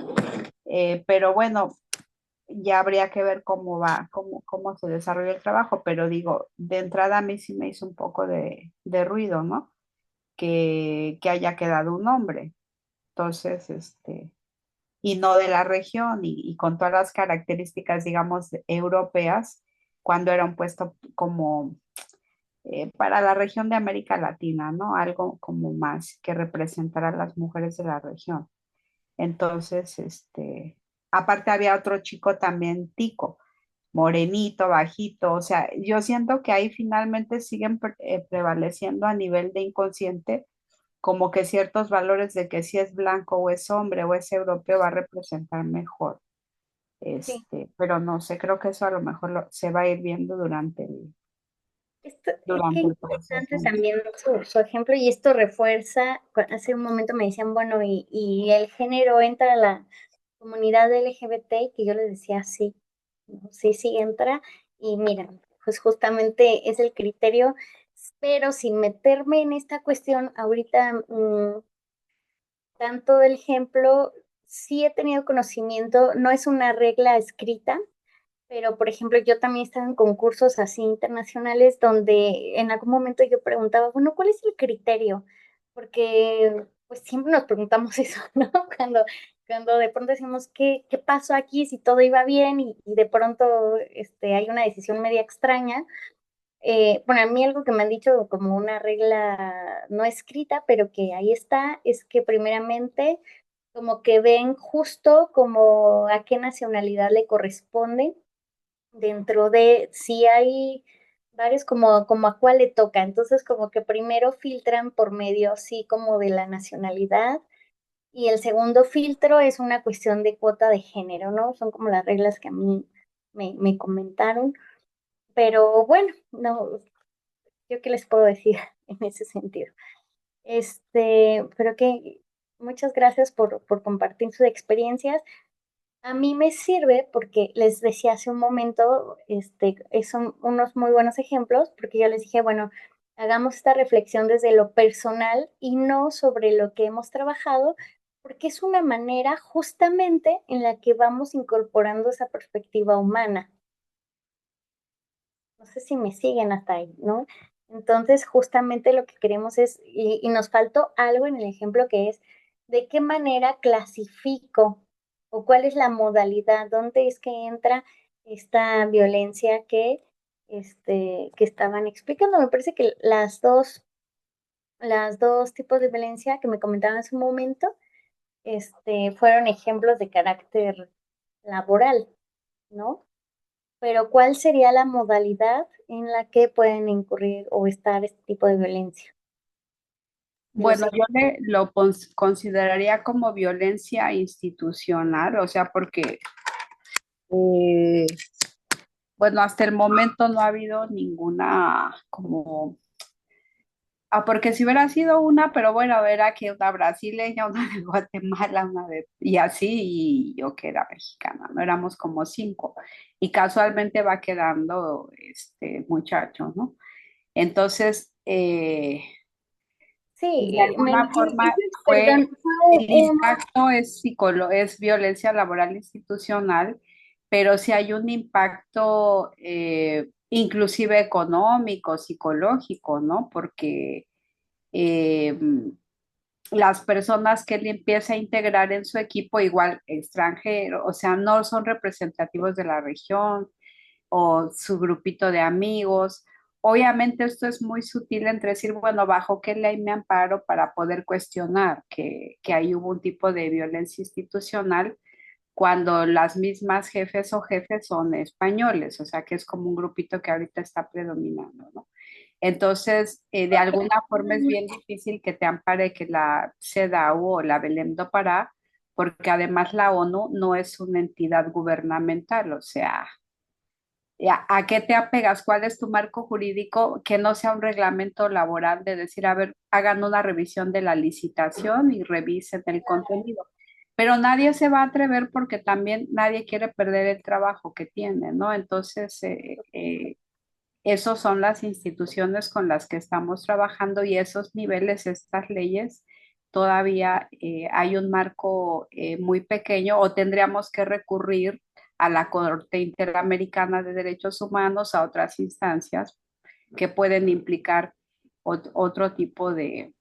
Pero bueno, ya habría que ver cómo va, cómo se desarrolla el trabajo, pero digo, de entrada a mí sí me hizo un poco de ruido, ¿no? Que haya quedado un hombre. Entonces, y no de la región y con todas las características, digamos, europeas, cuando era un puesto como para la región de América Latina, ¿no? Algo como más que representar a las mujeres de la región. Entonces, aparte había otro chico también, Tico, morenito, bajito, o sea, yo siento que ahí finalmente siguen prevaleciendo a nivel de inconsciente como que ciertos valores de que si es blanco o es hombre o es europeo va a representar mejor. Sí. Pero no sé, creo que eso a lo mejor se va a ir viendo Qué durante el interesante proceso. también su ejemplo y esto refuerza, hace un momento me decían, bueno, y el género entra a la comunidad LGBT, que yo les decía sí, ¿no? Sí, sí entra, y mira, pues justamente es el criterio, pero sin meterme en esta cuestión, ahorita tanto del ejemplo, sí he tenido conocimiento, no es una regla escrita, pero, por ejemplo, yo también estaba en concursos así internacionales donde en algún momento yo preguntaba, bueno, ¿cuál es el criterio? Porque pues siempre nos preguntamos eso, ¿no? Cuando de pronto decimos, ¿qué pasó aquí? Si todo iba bien y de pronto hay una decisión media extraña. Bueno, a mí algo que me han dicho como una regla no escrita, pero que ahí está, es que primeramente como que ven justo como a qué nacionalidad le corresponde dentro de si hay varios como a cuál le toca. Entonces como que primero filtran por medio así como de la nacionalidad y el segundo filtro es una cuestión de cuota de género, ¿no? Son como las reglas que a mí me comentaron. Pero bueno, no, yo qué les puedo decir en ese sentido. Pero que muchas gracias por compartir sus experiencias. A mí me sirve porque les decía hace un momento, son unos muy buenos ejemplos, porque yo les dije, bueno, hagamos esta reflexión desde lo personal y no sobre lo que hemos trabajado, porque es una manera justamente en la que vamos incorporando esa perspectiva humana. No sé si me siguen hasta ahí, ¿no? Entonces, justamente lo que queremos es, y nos faltó algo en el ejemplo que es, ¿de qué manera clasifico o cuál es la modalidad? ¿Dónde es que entra esta violencia que estaban explicando? Me parece que las dos tipos de violencia que me comentaban en su momento, fueron ejemplos de carácter laboral, ¿no? pero ¿cuál sería la modalidad en la que pueden incurrir o estar este tipo de violencia? Bueno, yo lo consideraría como violencia institucional, o sea, porque, eh, bueno, hasta el momento no ha habido ninguna como. Porque si hubiera sido una, pero bueno, era que una brasileña, una de Guatemala, y así, y yo que era mexicana, no éramos como 5. Y casualmente va quedando este muchacho, ¿no? Entonces, Sí, de alguna forma perdón, el impacto es violencia laboral institucional, pero si hay un impacto inclusive económico, psicológico, ¿no? Porque eh, las personas que él empieza a integrar en su equipo, igual extranjero, o sea, no son representativos de la región o su grupito de amigos. Obviamente esto es muy sutil entre decir, bueno, bajo qué ley me amparo para poder cuestionar que ahí hubo un tipo de violencia institucional cuando las mismas jefes o jefes son españoles, o sea que es como un grupito que ahorita está predominando, ¿no? Entonces, de alguna forma es bien difícil que te ampare que la CEDAW o la Belém do Pará, porque además la ONU no es una entidad gubernamental, o sea, ¿a qué te apegas? ¿Cuál es tu marco jurídico? Que no sea un reglamento laboral de decir, a ver, hagan una revisión de la licitación y revisen el contenido. Pero nadie se va a atrever porque también nadie quiere perder el trabajo que tiene, ¿no? Entonces, esos son las instituciones con las que estamos trabajando y esos niveles, estas leyes, todavía hay un marco muy pequeño o tendríamos que recurrir a la Corte Interamericana de Derechos Humanos, a otras instancias que pueden implicar otro tipo de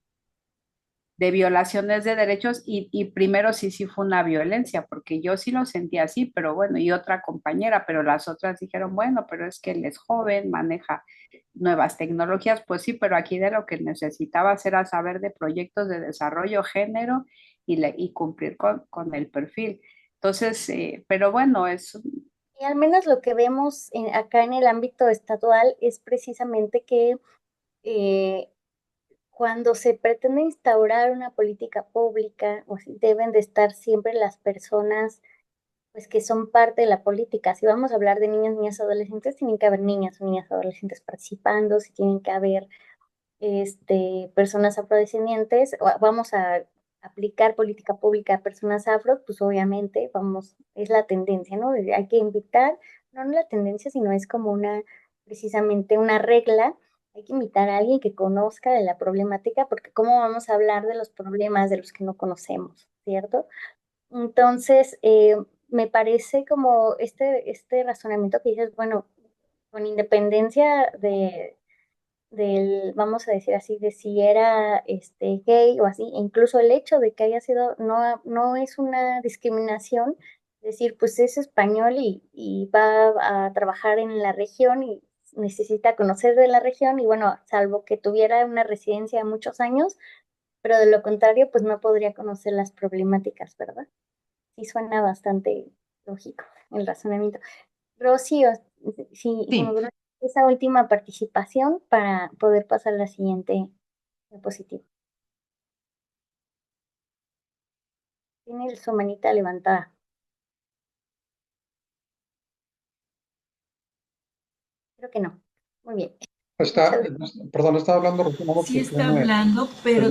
violaciones de derechos y primero sí fue una violencia, porque yo sí lo sentí así, pero bueno, y otra compañera, pero las otras dijeron, bueno, pero es que él es joven, maneja nuevas tecnologías, pues sí, pero aquí de lo que necesitaba era saber de proyectos de desarrollo, género y cumplir con el perfil. Entonces, pero bueno, Y al menos lo que vemos acá en el ámbito estatal es precisamente que eh, cuando se pretende instaurar una política pública, o si deben de estar siempre las personas pues que son parte de la política. Si vamos a hablar de niños, niñas, adolescentes, tienen que haber niñas o niñas adolescentes participando, si tienen que haber personas afrodescendientes, vamos a aplicar política pública a personas afro, pues obviamente vamos, es la tendencia, ¿no? Hay que invitar, no la tendencia, sino es como precisamente una regla. Hay que invitar a alguien que conozca de la problemática, porque ¿cómo vamos a hablar de los problemas de los que no conocemos, ¿cierto? Entonces, me parece como este razonamiento que dices, bueno, con independencia vamos a decir así, de si era gay o así, e incluso el hecho de que haya sido, no es una discriminación, decir, pues es español y va a trabajar en la región y necesita conocer de la región y bueno, salvo que tuviera una residencia de muchos años, pero de lo contrario, pues no podría conocer las problemáticas, ¿verdad? Sí suena bastante lógico el razonamiento. Rocío, si me Sí. permite esa última participación para poder pasar a la siguiente diapositiva. Tiene su manita levantada. Creo que no. Muy bien. Perdón, estaba hablando Rocío, nada más Sí porque está hablando, pero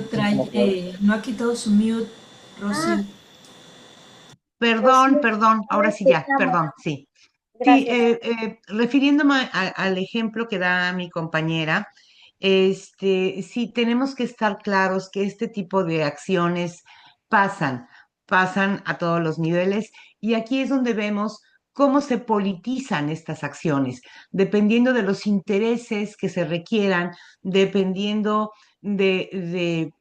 no ha quitado su mute, Rocío. Perdón, perdón, ahora ahora sí ya, escuchamos. perdón, sí. Sí, Gracias. refiriéndome al ejemplo que da mi compañera, sí tenemos que estar claros que este tipo de acciones pasan a todos los niveles y aquí es donde vemos cómo se politizan estas acciones, dependiendo de los intereses que se requieran, dependiendo de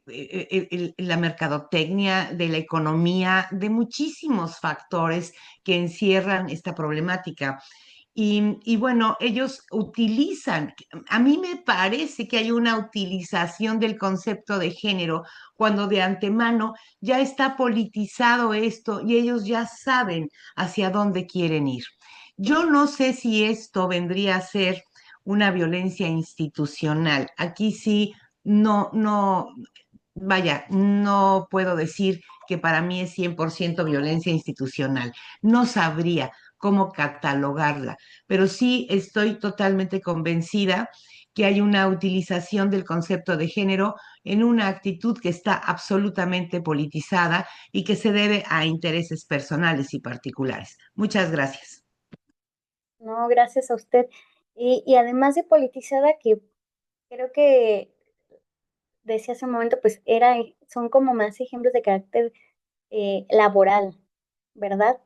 la mercadotecnia, de la economía, de muchísimos factores que encierran esta problemática. Y bueno, ellos utilizan, a mí me parece que hay una utilización del concepto de género cuando de antemano ya está politizado esto y ellos ya saben hacia dónde quieren ir. Yo no sé si esto vendría a ser una violencia institucional. Aquí sí, no, vaya, no puedo decir que para mí es 100% violencia institucional. No sabría cómo catalogarla, pero sí estoy totalmente convencida que hay una utilización del concepto de género en una actitud que está absolutamente politizada y que se debe a intereses personales y particulares. Muchas gracias. No, gracias a usted. Y además de politizada, que creo que decía hace un momento, pues son como más ejemplos de carácter laboral, ¿verdad?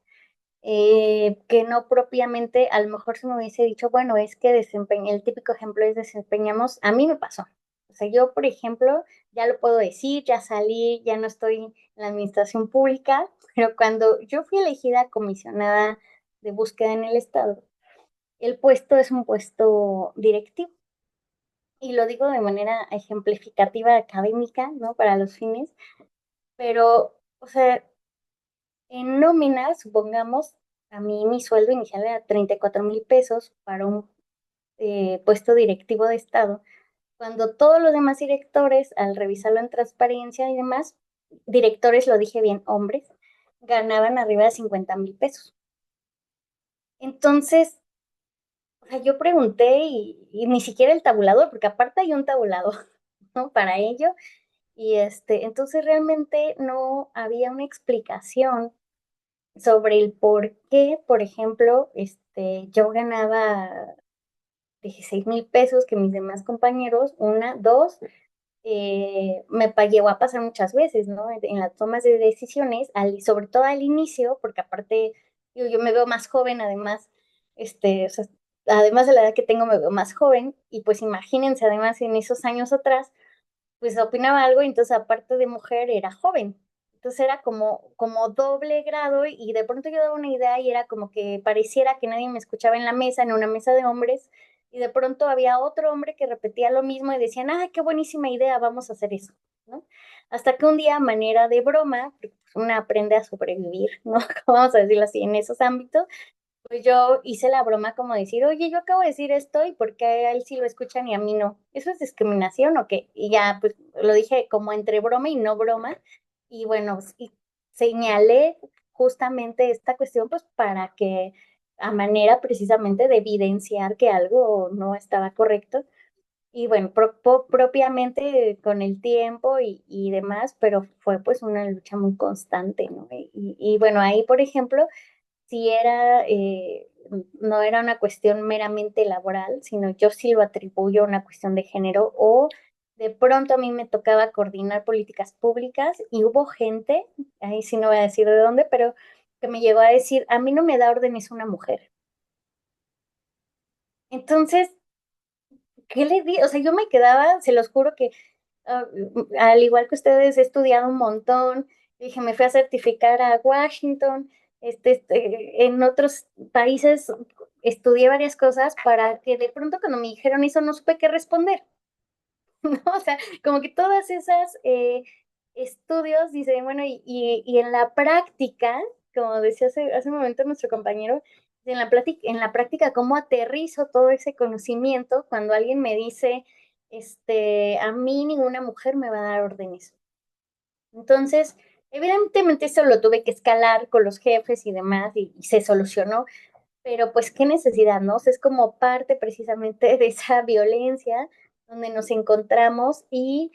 Que no propiamente, a lo mejor se me hubiese dicho, bueno, es que el típico ejemplo es desempeñamos, a mí me pasó. O sea, yo, por ejemplo, ya lo puedo decir, ya salí, ya no estoy en la administración pública, pero cuando yo fui elegida comisionada de búsqueda en el estado, el puesto es un puesto directivo. Y lo digo de manera ejemplificativa académica, ¿no? Para los fines, pero, o sea, en nómina, supongamos, a mí mi sueldo inicial era 34,000 pesos para un puesto directivo de Estado, cuando todos los demás directores, al revisarlo en transparencia y demás, directores, lo dije bien, hombres, ganaban arriba de 50,000 pesos. Entonces, o sea, yo pregunté y ni siquiera el tabulador, porque aparte hay un tabulador, ¿no? Para ello. Y entonces realmente no había una explicación sobre el por qué, por ejemplo, yo ganaba 16,000 pesos que mis demás compañeros, una, dos, llegó a pasar muchas veces, ¿no? En las tomas de decisiones, sobre todo al inicio, porque aparte yo me veo más joven, además, o sea, además de la edad que tengo, me veo más joven, y pues imagínense, además, en esos años atrás, pues opinaba algo y entonces aparte de mujer era joven. Entonces era como doble grado y de pronto yo daba una idea y era como que pareciera que nadie me escuchaba en la mesa, en una mesa de hombres, y de pronto había otro hombre que repetía lo mismo y decían, ¡ay, qué buenísima idea, vamos a hacer eso! ¿No? Hasta que un día, a manera de broma, porque una aprende a sobrevivir, ¿no? Vamos a decirlo así, en esos ámbitos, pues yo hice la broma como decir, oye, yo acabo de decir esto y ¿por qué a él sí lo escuchan y a mí no? ¿Eso es discriminación o qué? Y ya, pues lo dije como entre broma y no broma. Y bueno, y señalé justamente esta cuestión, pues para que, a manera precisamente de evidenciar que algo no estaba correcto. Y bueno, propiamente con el tiempo y demás, pero fue pues una lucha muy constante, ¿no? Y bueno, ahí, por ejemplo, si no era una cuestión meramente laboral, sino yo sí lo atribuyo a una cuestión de género o de pronto a mí me tocaba coordinar políticas públicas y hubo gente, ahí sí no voy a decir de dónde, pero que me llegó a decir, a mí no me da órdenes una mujer. Entonces, ¿qué le di? O sea, yo me quedaba, se los juro que ah, al igual que ustedes, he estudiado un montón. Dije, me fui a certificar a Washington, en otros países estudié varias cosas para que de pronto cuando me dijeron eso no supe qué responder, ¿no? O sea, como que todas esas estudios, dice, bueno, y en la práctica, como decía hace un momento nuestro compañero, en la práctica, ¿cómo aterrizo todo ese conocimiento cuando alguien me dice, a mí ninguna mujer me va a dar órdenes? Entonces, evidentemente eso lo tuve que escalar con los jefes y demás y se solucionó, pero pues qué necesidad, ¿no? O sea, es como parte precisamente de esa violencia donde nos encontramos y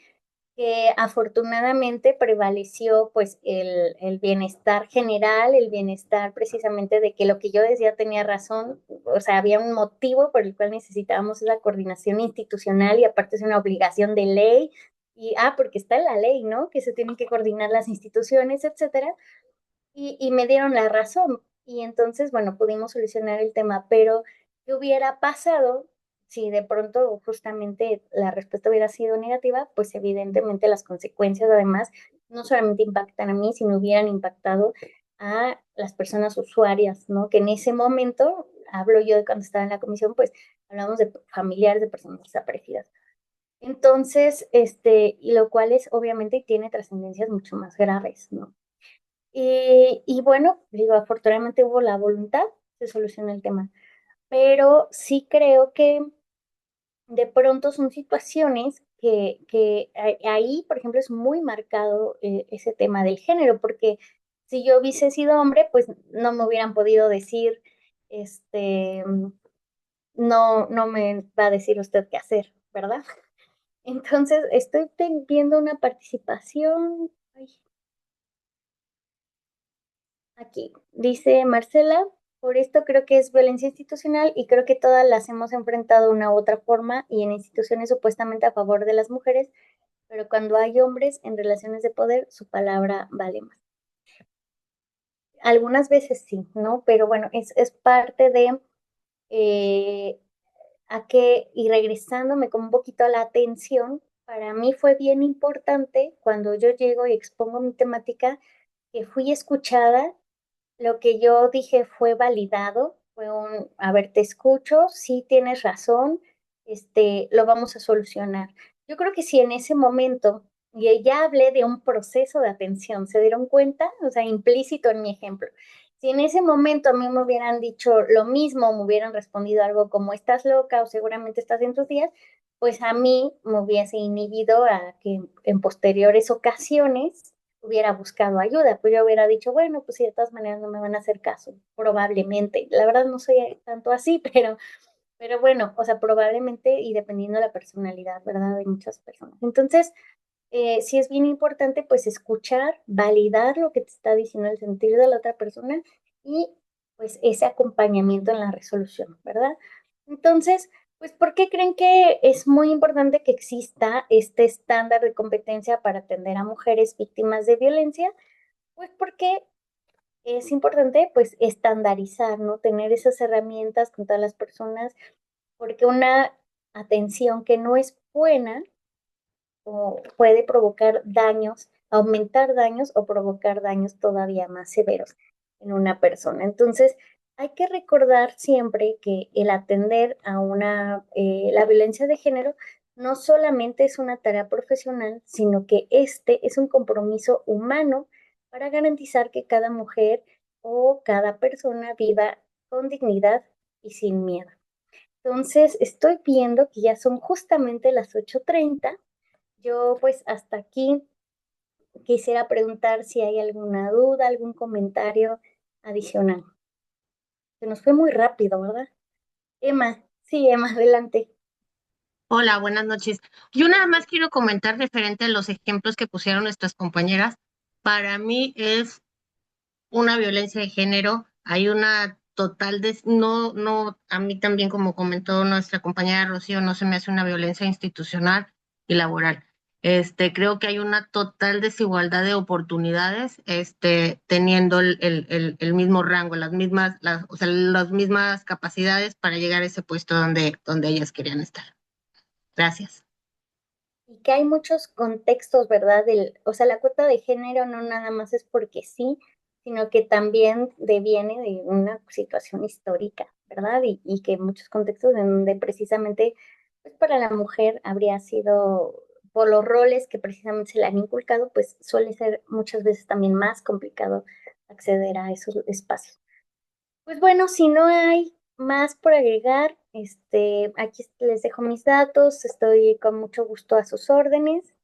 que afortunadamente prevaleció pues el bienestar general, el bienestar precisamente de que lo que yo decía tenía razón, o sea, había un motivo por el cual necesitábamos esa coordinación institucional y aparte es una obligación de ley, porque está en la ley, ¿no? Que se tienen que coordinar las instituciones, etcétera, y me dieron la razón. Y entonces, bueno, pudimos solucionar el tema, pero ¿qué hubiera pasado si de pronto justamente la respuesta hubiera sido negativa? Pues evidentemente las consecuencias además no solamente impactan a mí, sino hubieran impactado a las personas usuarias, ¿no? Que en ese momento, hablo yo de cuando estaba en la comisión, pues hablamos de familiares de personas desaparecidas. Entonces, y lo cual es obviamente tiene trascendencias mucho más graves, ¿no? Y bueno, digo, afortunadamente hubo la voluntad, se soluciona el tema. Pero sí creo que de pronto son situaciones que ahí, por ejemplo, es muy marcado ese tema del género, porque si yo hubiese sido hombre, pues no me hubieran podido decir, este, no me va a decir usted qué hacer, ¿verdad? Entonces, estoy viendo una participación. Ay, aquí dice Marcela, por esto creo que es violencia institucional y creo que todas las hemos enfrentado de una u otra forma y en instituciones supuestamente a favor de las mujeres, pero cuando hay hombres en relaciones de poder, su palabra vale más. Algunas veces sí, ¿no? Pero bueno, es parte de y regresándome como un poquito a la atención, para mí fue bien importante cuando yo llego y expongo mi temática, que fui escuchada, lo que yo dije fue validado, fue a ver, te escucho, sí tienes razón, lo vamos a solucionar. Yo creo que si en ese momento, y ya hablé de un proceso de atención, ¿se dieron cuenta? O sea, implícito en mi ejemplo. Si en ese momento a mí me hubieran dicho lo mismo, me hubieran respondido algo como estás loca o seguramente estás en tus días, pues a mí me hubiese inhibido a que en posteriores ocasiones hubiera buscado ayuda, pues yo hubiera dicho, bueno, pues si de todas maneras no me van a hacer caso, probablemente. La verdad no soy tanto así, pero bueno, o sea, probablemente y dependiendo de la personalidad, ¿verdad? De muchas personas. Entonces, sí es bien importante pues escuchar, validar lo que te está diciendo el sentir de la otra persona y pues ese acompañamiento en la resolución, ¿verdad? Entonces, pues, ¿por qué creen que es muy importante que exista este estándar de competencia para atender a mujeres víctimas de violencia? Pues porque es importante, pues, estandarizar, ¿no? Tener esas herramientas con todas las personas, porque una atención que no es buena o puede provocar daños, aumentar daños o provocar daños todavía más severos en una persona. Entonces, hay que recordar siempre que el atender a la violencia de género no solamente es una tarea profesional, sino que este es un compromiso humano para garantizar que cada mujer o cada persona viva con dignidad y sin miedo. Entonces, estoy viendo que ya son justamente las 8:30. Yo pues hasta aquí quisiera preguntar si hay alguna duda, algún comentario adicional. Se nos fue muy rápido, ¿verdad? Emma, sí, Emma, adelante. Hola, buenas noches. Yo nada más quiero comentar referente a los ejemplos que pusieron nuestras compañeras. Para mí es una violencia de género, hay una total no, a mí también, como comentó nuestra compañera Rocío, no se me hace una violencia institucional y laboral. Creo que hay una total desigualdad de oportunidades, teniendo el mismo rango, o sea, las mismas capacidades para llegar a ese puesto donde ellas querían estar. Gracias. Y que hay muchos contextos, ¿verdad? O sea, la cuota de género no nada más es porque sí, sino que también deviene de una situación histórica, ¿verdad? Y que muchos contextos en donde precisamente, pues para la mujer habría sido, por los roles que precisamente se le han inculcado, pues suele ser muchas veces también más complicado acceder a esos espacios. Pues bueno, si no hay más por agregar, aquí les dejo mis datos, estoy con mucho gusto a sus órdenes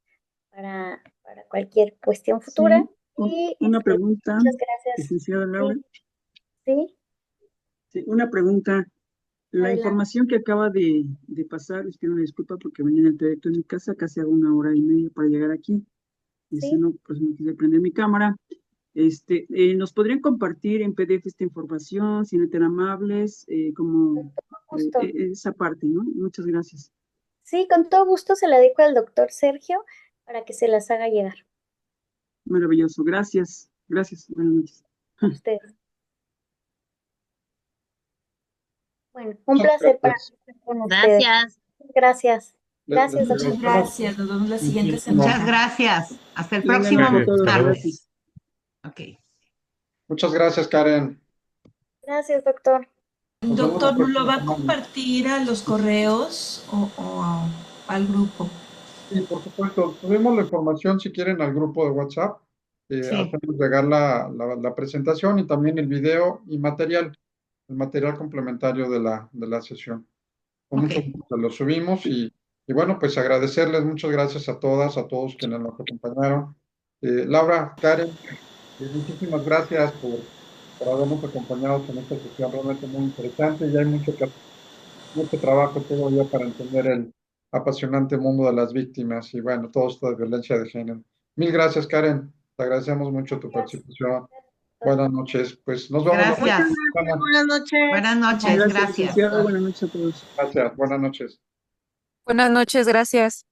para cualquier cuestión futura. Sí, Y una pregunta, muchas gracias. licenciada Laura. Sí, Sí, una pregunta. La adelante. información que acaba de pasar, les pido una disculpa porque venía en el trayecto de mi casa, casi hago 1 hora y media para llegar aquí. Y si Sí, no, pues no quise prender mi cámara. ¿Nos podrían compartir en PDF esta información, si no tan amables, como gusto. esa parte, ¿no? Muchas gracias. Sí, con todo gusto se la dejo al doctor Sergio para que se las haga llegar Maravilloso. Gracias. Gracias. Buenas noches. a ustedes. Bueno, un Muchas placer para gracias. estar con ustedes. Gracias. Gracias. Le- Gracias, les Muchas doctor. agradecemos gracias. Nos vemos la siguiente muchísimo. Muchas semana. gracias. Hasta el Linda próximo noche a todos. Hasta luego. martes. Ok. Muchas gracias, Karen. Gracias, doctor. Nos vemos la Doctor, ¿nos lo próxima va a semana. compartir a los correos o al grupo? Sí, por supuesto. Subimos la información si quieren al grupo de WhatsApp. Sí. Hacemos llegar la presentación y también el video y material. el material complementario de la sesión. Con Ok. mucho gusto lo subimos y bueno, pues agradecerles, muchas gracias a todas, a todos quienes nos acompañaron. Laura, Karen, muchísimas gracias por habernos acompañado con esta sesión realmente muy interesante y hay mucho trabajo todavía para entender el apasionante mundo de las víctimas y bueno, todo esto de violencia de género. Mil gracias, Karen. Te agradecemos mucho tu participación. Buenas noches. Pues nos vemos la Gracias. próxima semana. Buenas noches. Buenas noches, Gracias, gracias. licenciado. Buenas noches a todos. Gracias. Buenas noches. Buenas noches, gracias.